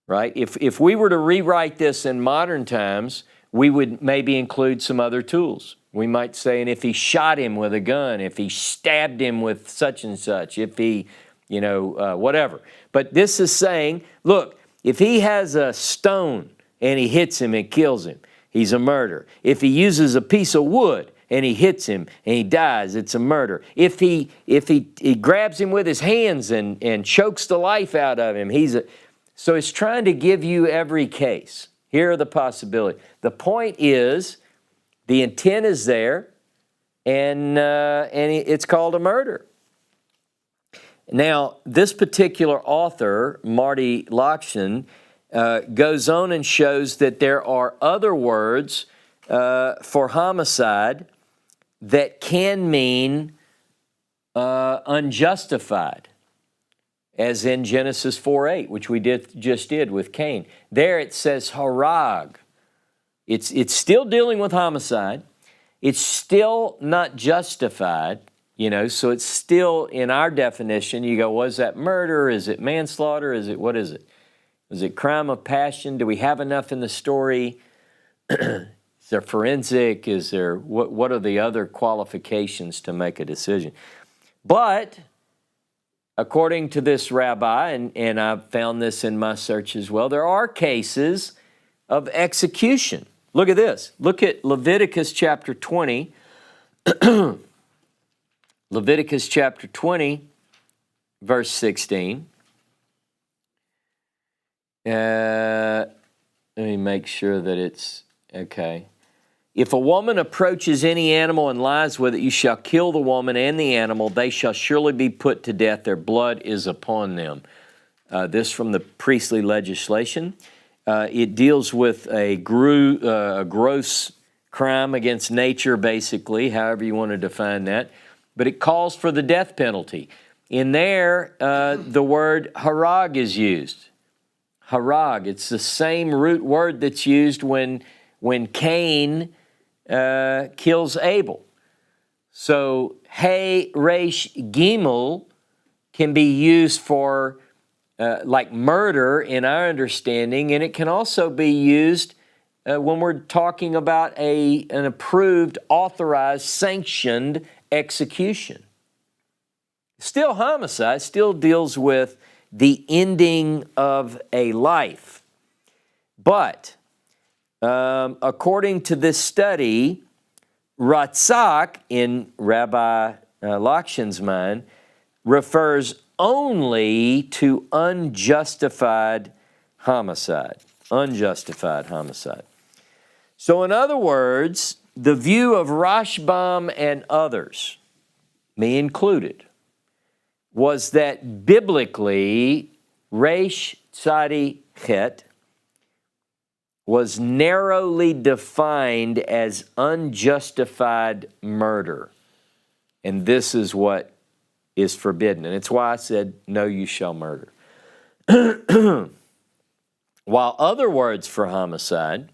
right? If we were to rewrite this in modern times, we would maybe include some other tools. We might say, and if he shot him with a gun, if he stabbed him with such and such, if he, whatever. But this is saying, look, if he has a stone and he hits him and kills him, he's a murderer. If he uses a piece of wood and he hits him and he dies, it's a murder. If he grabs him with his hands and chokes the life out of him, so it's trying to give you every case. Here are the possibilities. The point is, the intent is there, and it's called a murder. Now, this particular author, Marty Lockshin, goes on and shows that there are other words for homicide that can mean unjustified, as in Genesis 4:8, which we just did with Cain. There it says harag. It's still dealing with homicide. It's still not justified, so it's still in our definition. You go, was that murder? Is it manslaughter? What is it? Is it crime of passion? Do we have enough in the story? Is there forensic? Is there, what are the other qualifications to make a decision? But according to this rabbi, and I've found this in my search as well, there are cases of execution. Look at this. Look at Leviticus chapter 20. Leviticus chapter 20, verse 16. Let me make sure that it's okay. If a woman approaches any animal and lies with it, you shall kill the woman and the animal. They shall surely be put to death. Their blood is upon them. This from the priestly legislation. It deals with a gross crime against nature, basically, however you want to define that. But it calls for the death penalty. In there, the word harag is used. Harag, it's the same root word that's used when Cain kills Abel. So, hey, resh, gimel can be used for like murder in our understanding, and it can also be used when we're talking about an approved, authorized, sanctioned execution. Still homicide, still deals with the ending of a life. But according to this study, Ratzak, in Rabbi Lakshan's mind, refers only to unjustified homicide. Unjustified homicide. So in other words, the view of Rashbam and others, me included, was that biblically, Resh Tzadi Chet was narrowly defined as unjustified murder. And this is what is forbidden. And it's why I said, no, you shall murder. While other words for homicide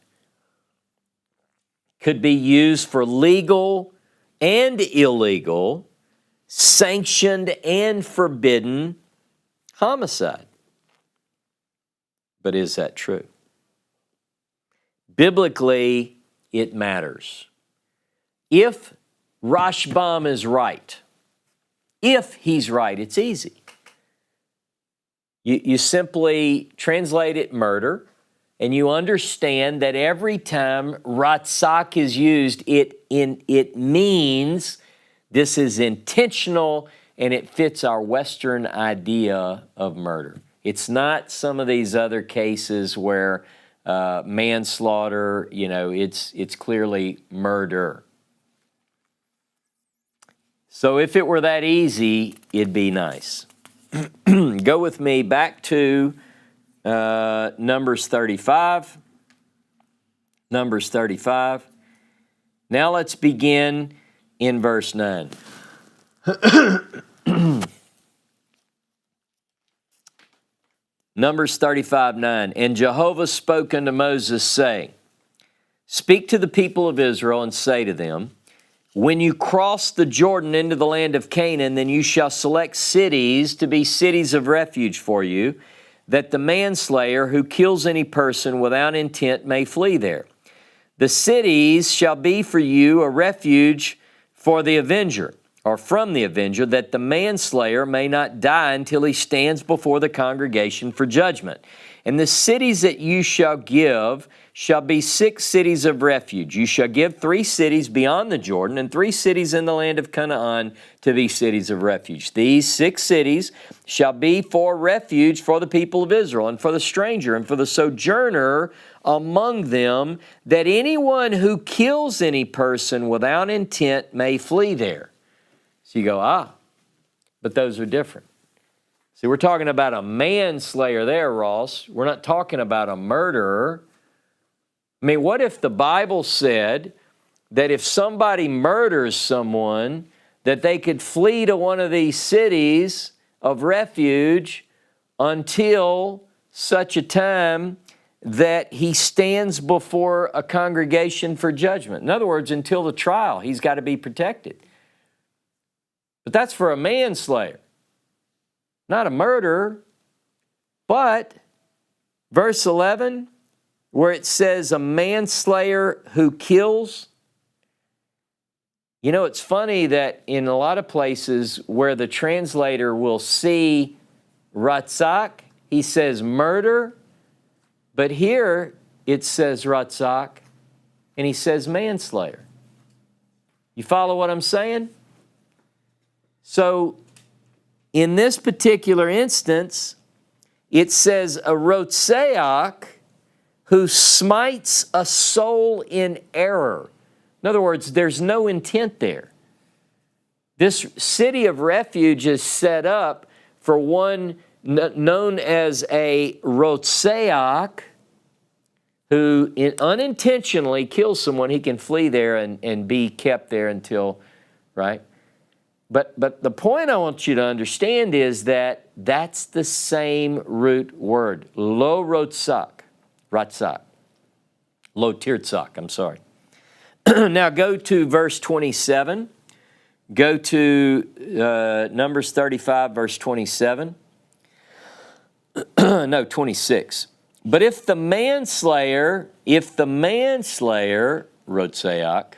could be used for legal and illegal, sanctioned and forbidden homicide. But is that true? Biblically, it matters. If Rashbam is right, if he's right, it's easy. You simply translate it murder, and you understand that every time Ratzak is used, it means this is intentional and it fits our Western idea of murder. It's not some of these other cases where manslaughter, it's clearly murder. So if it were that easy, it'd be nice. Go with me back to Numbers 35. Numbers 35. Now let's begin in verse 9. Numbers 35:9. And Jehovah spoke unto Moses, saying, Speak to the people of Israel and say to them, When you cross the Jordan into the land of Canaan, then you shall select cities to be cities of refuge for you, that the manslayer who kills any person without intent may flee there. The cities shall be for you a refuge for the avenger, or from the avenger, that the manslayer may not die until he stands before the congregation for judgment. And the cities that you shall give shall be 6 cities of refuge. You shall give 3 cities beyond the Jordan, and 3 cities in the land of Canaan to be cities of refuge. These 6 cities shall be for refuge for the people of Israel, and for the stranger, and for the sojourner among them, that anyone who kills any person without intent may flee there. So you go, but those are different. See, we're talking about a manslayer there, Ross. We're not talking about a murderer. I mean, what if the Bible said that if somebody murders someone, that they could flee to one of these cities of refuge until such a time that he stands before a congregation for judgment? In other words, until the trial, he's got to be protected. But that's for a manslayer, not a murderer. But verse 11, where it says a manslayer who kills, it's funny that in a lot of places where the translator will see Ratzak, he says murder, but here it says Ratzak, and he says manslayer. You follow what I'm saying? So, in this particular instance, it says a rotseach who smites a soul in error. In other words, there's no intent there. This city of refuge is set up for one known as a rotseach who unintentionally kills someone. He can flee there and be kept there until, right? But the point I want you to understand is that that's the same root word, lo rotzak, lo tirtzak, I'm sorry. Now go to verse 27. Go to Numbers 35, verse 27. No, 26. But if the manslayer, rotseach,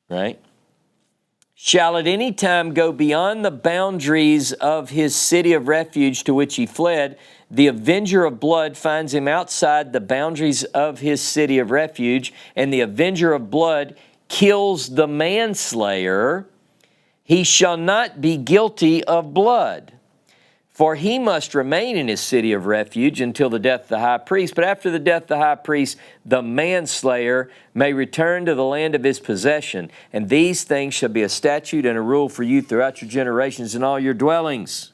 right, shall at any time go beyond the boundaries of his city of refuge to which he fled, the avenger of blood finds him outside the boundaries of his city of refuge, and the avenger of blood kills the manslayer, he shall not be guilty of blood. For he must remain in his city of refuge until the death of the high priest. But after the death of the high priest, the manslayer may return to the land of his possession. And these things shall be a statute and a rule for you throughout your generations in all your dwellings.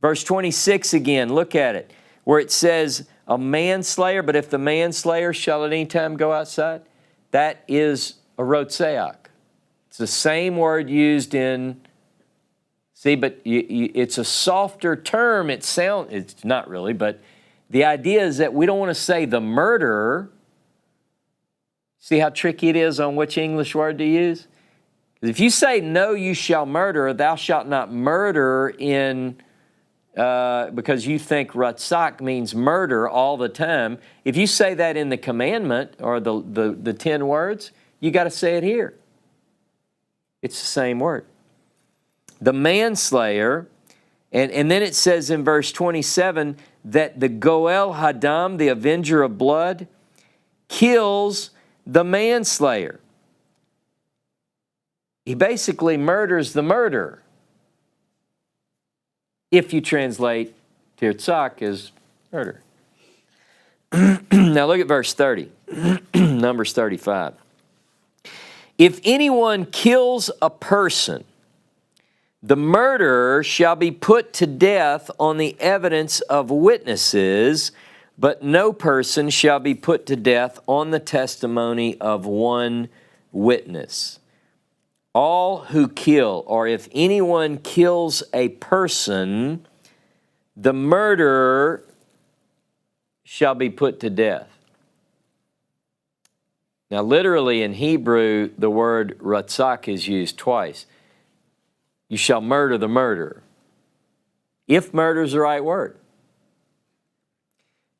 Verse 26 again, look at it, where it says a manslayer, but if the manslayer shall at any time go outside, that is a rotseach. It's the same word used in... See, but it's a softer term. It's not really, but the idea is that we don't want to say the murderer. See how tricky it is on which English word to use? If you say, no, you shall murder, thou shalt not murder because you think ratzak means murder all the time. If you say that in the commandment or the 10 words, you got to say it here. It's the same word. The manslayer, and then it says in verse 27 that the Goel Hadam, the avenger of blood, kills the manslayer. He basically murders the murderer. If you translate tirtzak as murder. Now look at verse 30, Numbers 35. If anyone kills a person, the murderer shall be put to death on the evidence of witnesses, but no person shall be put to death on the testimony of one witness. All who kill, or if anyone kills a person, the murderer shall be put to death. Now, literally in Hebrew, the word ratzak is used twice. You shall murder the murderer. If murder is the right word.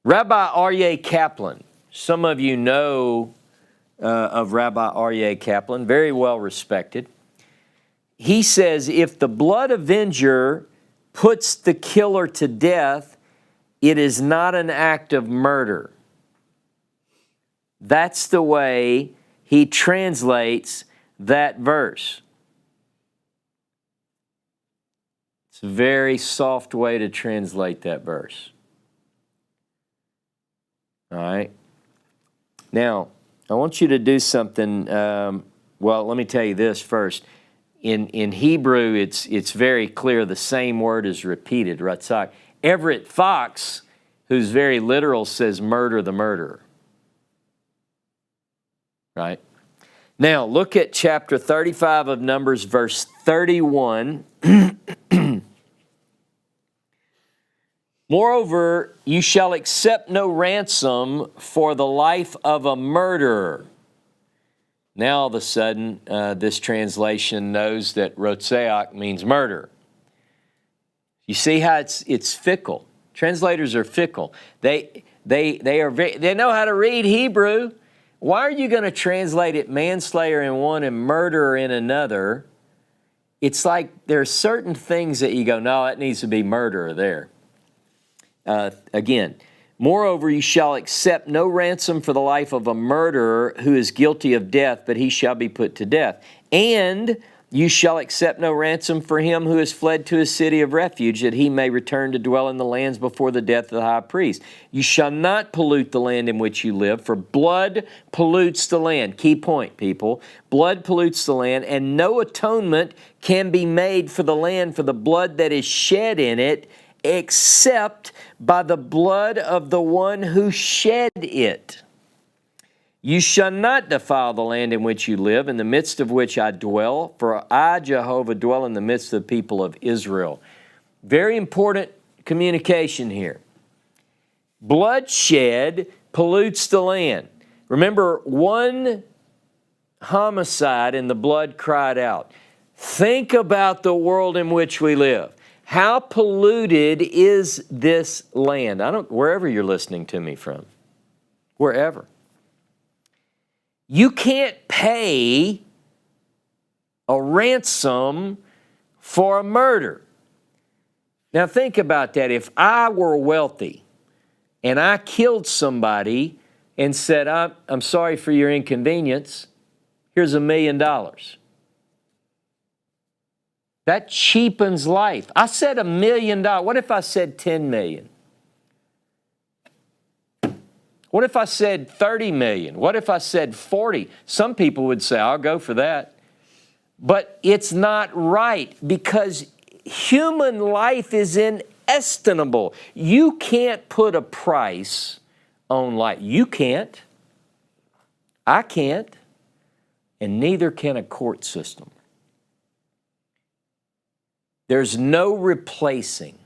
Rabbi Aryeh Kaplan, some of you know of Rabbi Aryeh Kaplan, very well respected. He says, if the blood avenger puts the killer to death, it is not an act of murder. That's the way he translates that verse. It's a very soft way to translate that verse. All right. Now, I want you to do something. Well, let me tell you this first. In Hebrew, it's very clear the same word is repeated, ratzak. Everett Fox, who's very literal, says murder the murderer. Right? Now, look at chapter 35 of Numbers, verse 31. Moreover, you shall accept no ransom for the life of a murderer. Now, all of a sudden, this translation knows that rotseach means murder. You see how it's fickle. Translators are fickle. They know how to read Hebrew. Why are you going to translate it manslayer in one and murderer in another? It's like there are certain things that you go, no, it needs to be murderer there. Again, moreover, you shall accept no ransom for the life of a murderer who is guilty of death, but he shall be put to death. And you shall accept no ransom for him who has fled to his city of refuge, that he may return to dwell in the lands before the death of the high priest. You shall not pollute the land in which you live, for blood pollutes the land. Key point, people. Blood pollutes the land, and no atonement can be made for the land for the blood that is shed in it, except by the blood of the one who shed it. You shall not defile the land in which you live, in the midst of which I dwell, for I, Jehovah, dwell in the midst of the people of Israel. Very important communication here. Bloodshed pollutes the land. Remember, one homicide and the blood cried out. Think about the world in which we live. How polluted is this land? Wherever you're listening to me from, wherever. You can't pay a ransom for a murder. Now think about that. If I were wealthy and I killed somebody and said, I'm sorry for your inconvenience, here's $1 million. That cheapens life. I said $1 million. What if I said 10 million? What if I said 30 million? What if I said 40? Some people would say, I'll go for that. But it's not right, because human life is inestimable. You can't put a price on life. You can't. I can't. And neither can a court system. There's no replacing.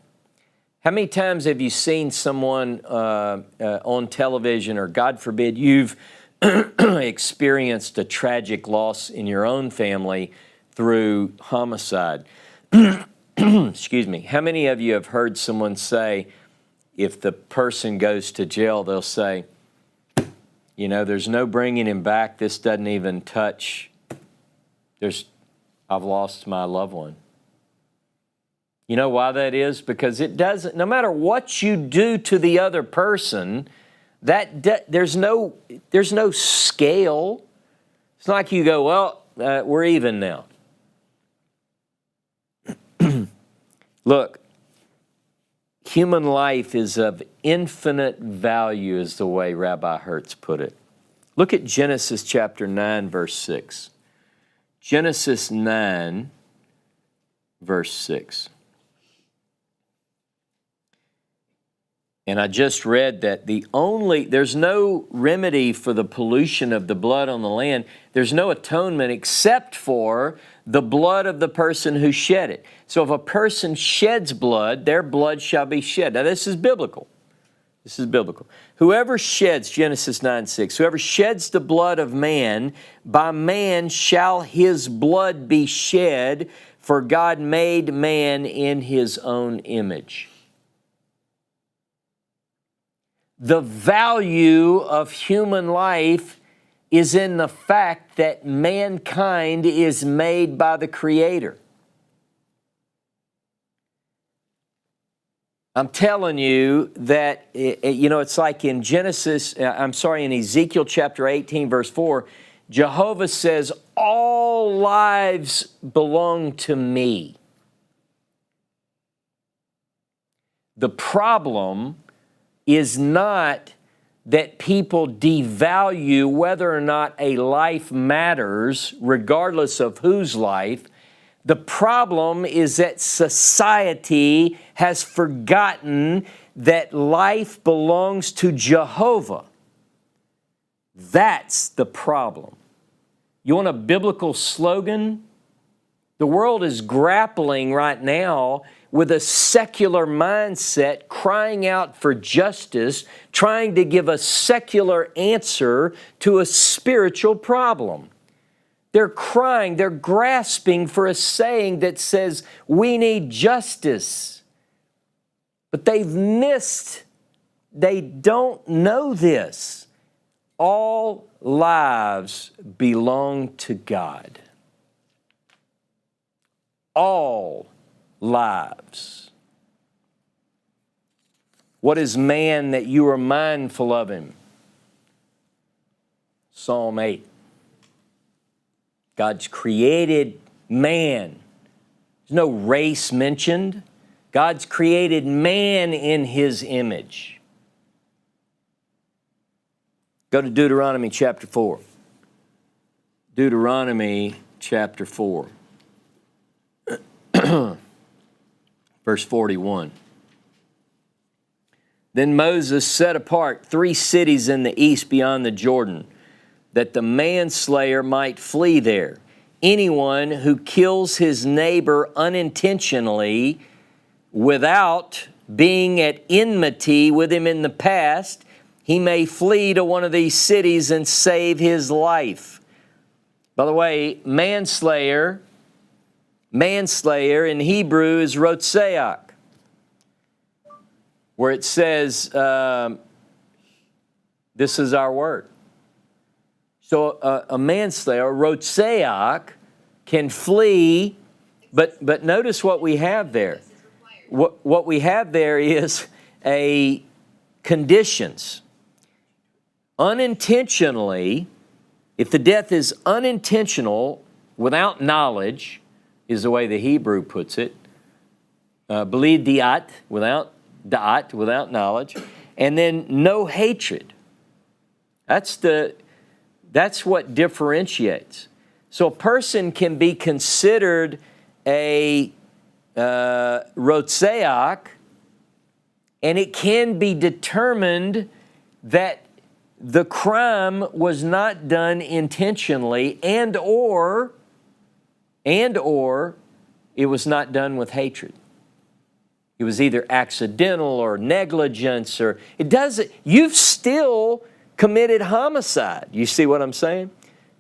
How many times have you seen someone on television, or God forbid you've experienced a tragic loss in your own family through homicide? Excuse me. How many of you have heard someone say, if the person goes to jail, they'll say, you know, there's no bringing him back. This doesn't even touch. I've lost my loved one. You know why that is? Because it doesn't, no matter what you do to the other person, there's no scale. It's not like you go, well, we're even now. Look, human life is of infinite value, is the way Rabbi Hertz put it. Look at Genesis chapter 9, verse 6. Genesis 9, verse 6. And I just read that there's no remedy for the pollution of the blood on the land. There's no atonement except for the blood of the person who shed it. So if a person sheds blood, their blood shall be shed. Now this is biblical. This is biblical. Whoever sheds, Genesis 9:6, whoever sheds the blood of man, by man shall his blood be shed, for God made man in his own image. The value of human life is in the fact that mankind is made by the Creator. I'm telling you that, it's like in in Ezekiel chapter 18, verse 4, Jehovah says, all lives belong to me. The problem is not that people devalue whether or not a life matters, regardless of whose life. The problem is that society has forgotten that life belongs to Jehovah. That's the problem. You want a biblical slogan? The world is grappling right now with a secular mindset, crying out for justice, trying to give a secular answer to a spiritual problem. They're crying, they're grasping for a saying that says, we need justice. But they've missed, they don't know this. All lives belong to God. All lives. What is man that you are mindful of him? Psalm 8. God's created man. There's no race mentioned. God's created man in his image. Go to Deuteronomy chapter 4. Deuteronomy chapter 4. Verse 41. Then Moses set apart 3 cities in the east beyond the Jordan, that the manslayer might flee there. Anyone who kills his neighbor unintentionally without being at enmity with him in the past, he may flee to one of these cities and save his life. By the way, manslayer in Hebrew is rotseach, where it says, this is our word. So a manslayer, rotseach, can flee, but notice what we have there. What we have there is a conditions. Unintentionally, if the death is unintentional, without knowledge, is the way the Hebrew puts it. Beli diat, without knowledge, and then no hatred. That's what differentiates. So a person can be considered a rotzeach, and it can be determined that the crime was not done intentionally, and or it was not done with hatred. It was either accidental or negligence, or it doesn't. You've still committed homicide. You see what I'm saying?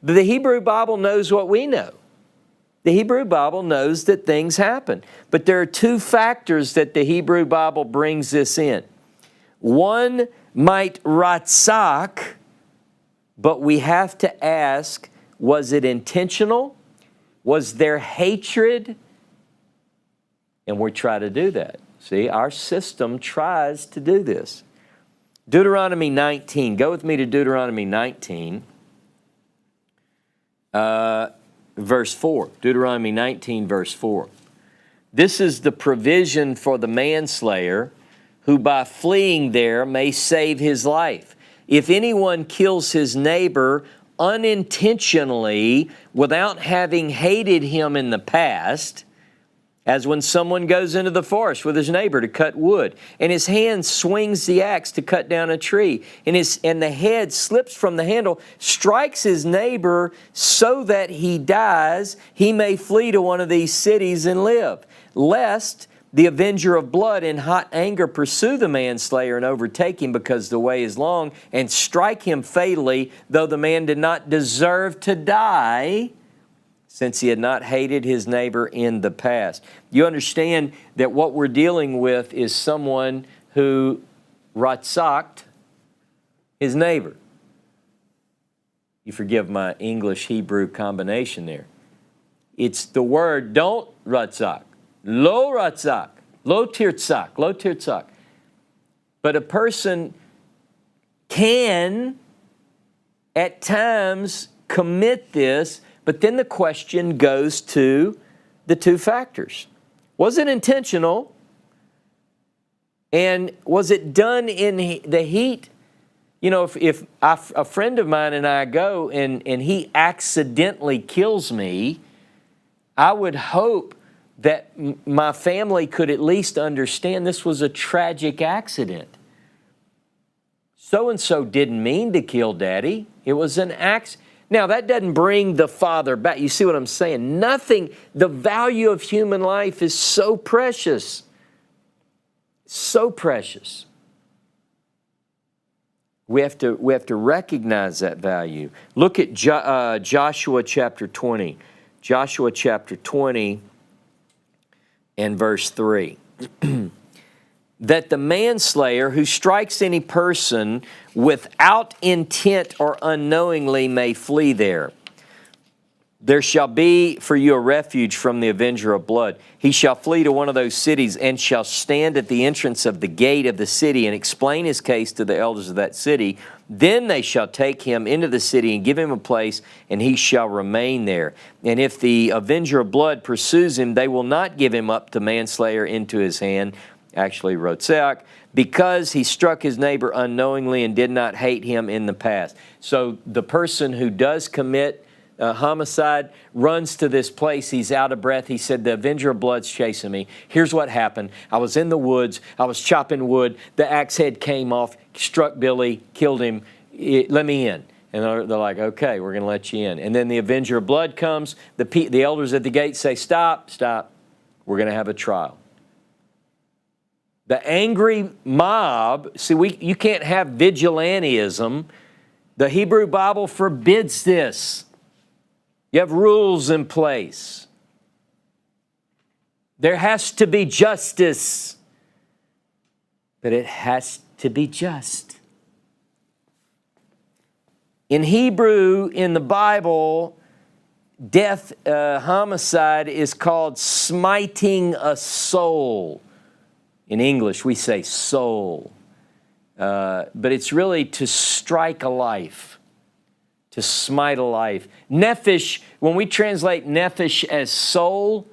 The Hebrew Bible knows what we know. The Hebrew Bible knows that things happen. But there are two factors that the Hebrew Bible brings this in. One might ratzak, but we have to ask, was it intentional? Was there hatred? And we try to do that. See, our system tries to do this. Deuteronomy 19. Go with me to Deuteronomy 19, verse 4. Deuteronomy 19, verse 4. This is the provision for the manslayer, who by fleeing there may save his life. If anyone kills his neighbor unintentionally, without having hated him in the past, as when someone goes into the forest with his neighbor to cut wood, and his hand swings the axe to cut down a tree, and the head slips from the handle, strikes his neighbor so that he dies, he may flee to one of these cities and live, lest the avenger of blood in hot anger pursue the manslayer and overtake him, because the way is long, and strike him fatally, though the man did not deserve to die, since he had not hated his neighbor in the past. You understand that what we're dealing with is someone who ratzaked his neighbor. You forgive my English-Hebrew combination there. It's the word don't ratzak. Lo ratzak. Lo tirtzak. But a person can, at times, commit this. But then the question goes to the two factors. Was it intentional? And was it done in the heat? You know, if a friend of mine and I go and he accidentally kills me, I would hope that my family could at least understand this was a tragic accident. So-and-so didn't mean to kill Daddy. It was an accident. Now, that doesn't bring the father back. You see what I'm saying? Nothing, the value of human life is so precious. So precious. We have to recognize that value. Look at Joshua chapter 20. Joshua chapter 20 and verse 3. That the manslayer who strikes any person without intent or unknowingly may flee there. There shall be for you a refuge from the avenger of blood. He shall flee to one of those cities and shall stand at the entrance of the gate of the city and explain his case to the elders of that city. Then they shall take him into the city and give him a place, and he shall remain there. And if the avenger of blood pursues him, they will not give him up to manslayer into his hand, actually rotzeach, because he struck his neighbor unknowingly and did not hate him in the past. So the person who does commit homicide runs to this place. He's out of breath. He said, the avenger of blood's chasing me. Here's what happened. I was in the woods. I was chopping wood. The axe head came off, struck Billy, killed him. Let me in. And they're like, okay, we're going to let you in. And then the avenger of blood comes. The elders at the gate say, stop. We're going to have a trial. The angry mob, see, you can't have vigilantism. The Hebrew Bible forbids this. You have rules in place. There has to be justice, but it has to be just. In Hebrew, in the Bible, death, homicide, is called smiting a soul. In English, we say soul. But it's really to strike a life, to smite a life. Nephesh, when we translate nephesh as soul,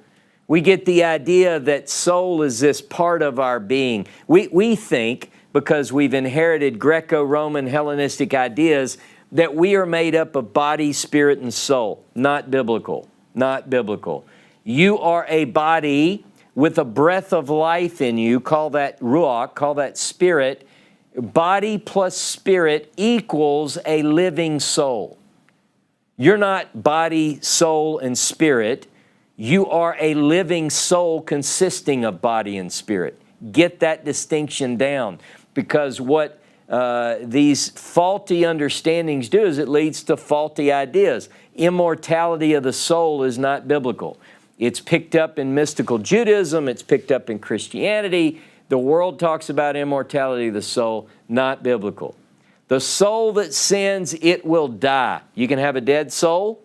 we get the idea that soul is this part of our being. We think, because we've inherited Greco-Roman Hellenistic ideas, that we are made up of body, spirit, and soul. Not biblical. Not biblical. You are a body with a breath of life in you. Call that ruach, call that spirit. Body plus spirit equals a living soul. You're not body, soul, and spirit. You are a living soul consisting of body and spirit. Get that distinction down, because what these faulty understandings do is it leads to faulty ideas. Immortality of the soul is not biblical. It's picked up in mystical Judaism. It's picked up in Christianity. The world talks about immortality of the soul, not biblical. The soul that sins, it will die. You can have a dead soul.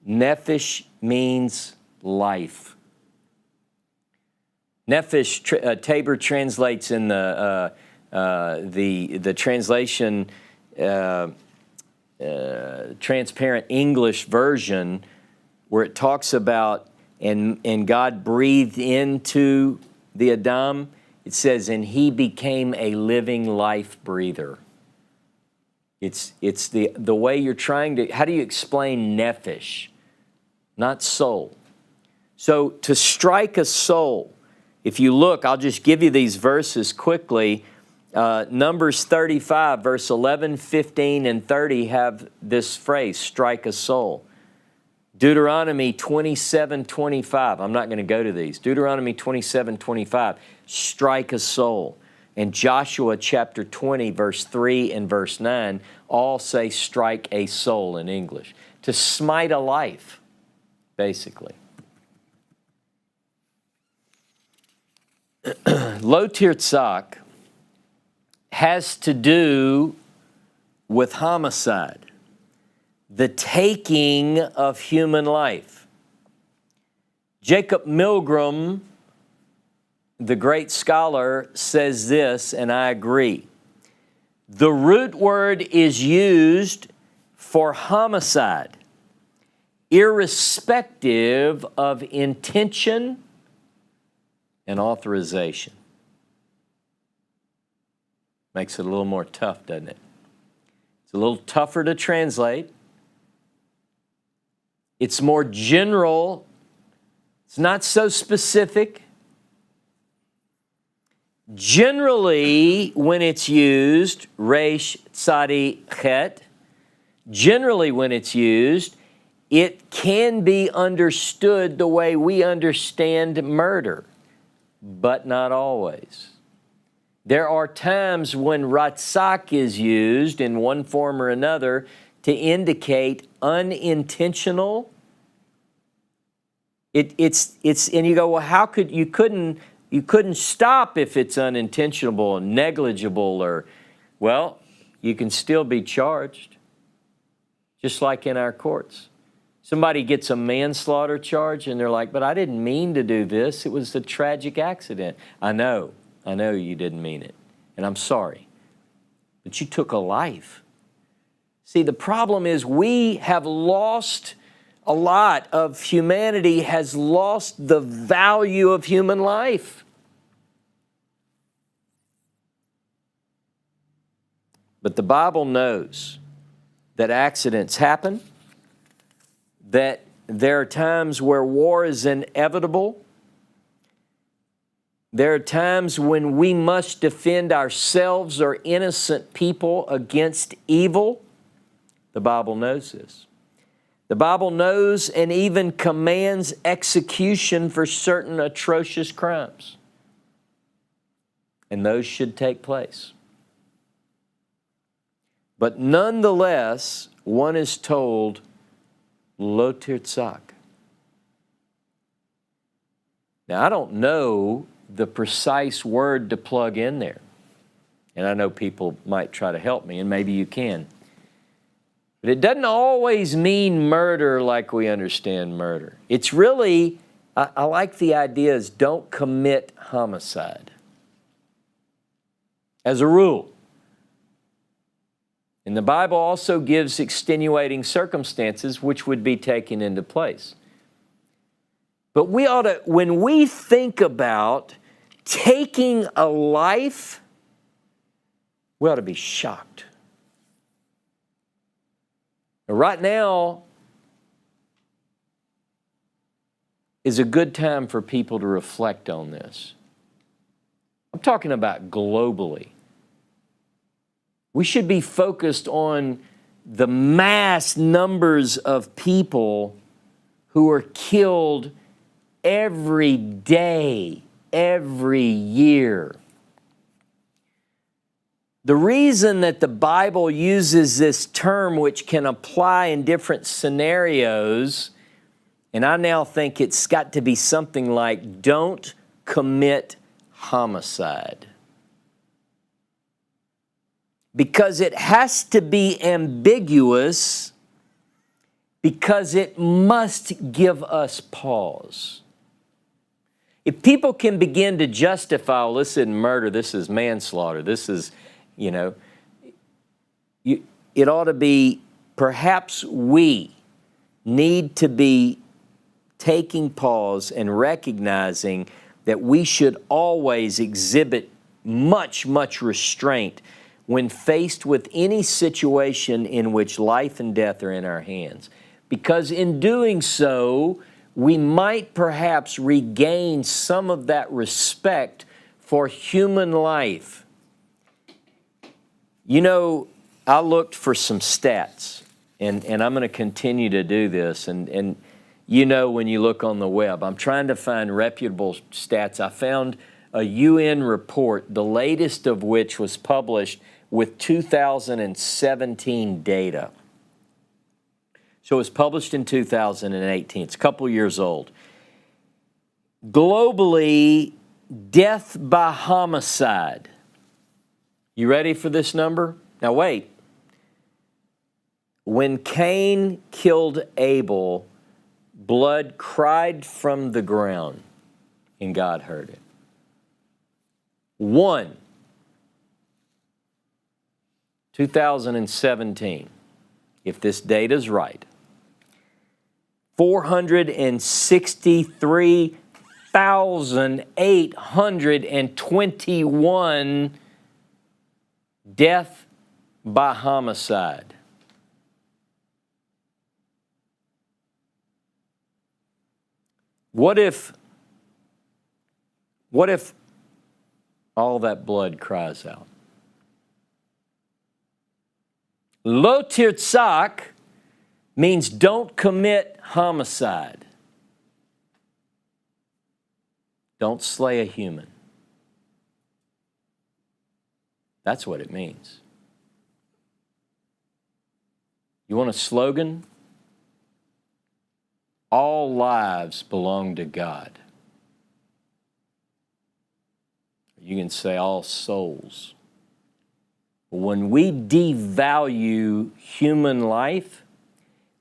Nephesh means life. Nephesh, Tabor translates in the translation, Transparent English Version, where it talks about, and God breathed into the Adam, it says, and he became a living life breather. It's the way you're trying to, how do you explain nephesh? Not soul. So to strike a soul, if you look, I'll just give you these verses quickly. Numbers 35, verse 11, 15, and 30 have this phrase, strike a soul. Deuteronomy 27, 25. I'm not going to go to these. Deuteronomy 27, 25. Strike a soul. And Joshua chapter 20, verse 3 and verse 9 all say strike a soul in English. To smite a life, basically. Lo tirtzak has to do with homicide, the taking of human life. Jacob Milgram, the great scholar, says this, and I agree. The root word is used for homicide, irrespective of intention and authorization. Makes it a little more tough, doesn't it? It's a little tougher to translate. It's more general. It's not so specific. Generally, when it's used, resh, tzadi, chet, generally when it's used, it can be understood the way we understand murder, but not always. There are times when ratzak is used in one form or another to indicate unintentional. It's and you go, well, how could you couldn't stop if it's unintentional, negligible, or, well, you can still be charged, just like in our courts. Somebody gets a manslaughter charge and they're like, but I didn't mean to do this. It was a tragic accident. I know you didn't mean it, and I'm sorry, but you took a life. See, the problem is we have lost, a lot of humanity has lost the value of human life. But the Bible knows that accidents happen, that there are times where war is inevitable. There are times when we must defend ourselves or innocent people against evil. The Bible knows this. The Bible knows and even commands execution for certain atrocious crimes. And those should take place. But nonetheless, one is told, lo tirtzak. Now, I don't know the precise word to plug in there. And I know people might try to help me, and maybe you can. But it doesn't always mean murder like we understand murder. It's really, I like the idea is don't commit homicide as a rule. And the Bible also gives extenuating circumstances which would be taken into place. But we ought to, when we think about taking a life, we ought to be shocked. Right now is a good time for people to reflect on this. I'm talking about globally. We should be focused on the mass numbers of people who are killed every day, every year. The reason that the Bible uses this term, which can apply in different scenarios, and I now think it's got to be something like, don't commit homicide. Because it has to be ambiguous, because it must give us pause. If people can begin to justify, well, this isn't murder, this is manslaughter, this is, it ought to be, perhaps we need to be taking pause and recognizing that we should always exhibit much, much restraint when faced with any situation in which life and death are in our hands. Because in doing so, we might perhaps regain some of that respect for human life. I looked for some stats, and I'm going to continue to do this. And when you look on the web, I'm trying to find reputable stats. I found a UN report, the latest of which was published with 2017 data. So it was published in 2018. It's a couple years old. Globally, death by homicide. You ready for this number? Now wait. When Cain killed Abel, blood cried from the ground, and God heard it. 2017, if this data is right, 463,821 death by homicide. What if all that blood cries out? Lo tirtzak means don't commit homicide. Don't slay a human. That's what it means. You want a slogan? All lives belong to God. You can say all souls. When we devalue human life,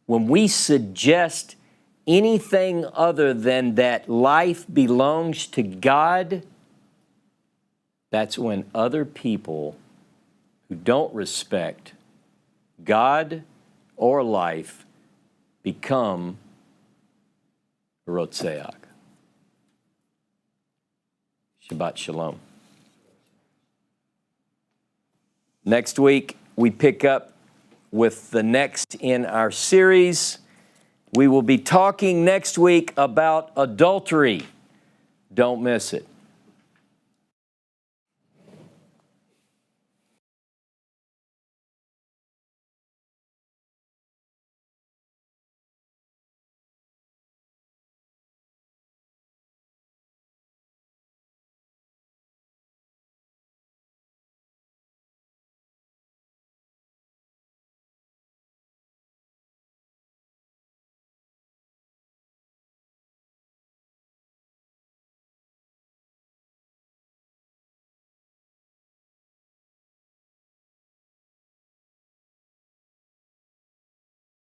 when we suggest anything other than that life belongs to God, that's when other people who don't respect God or life become Rotzeach. Shabbat Shalom. Next week, we pick up with the next in our series. We will be talking next week about adultery. Don't miss it.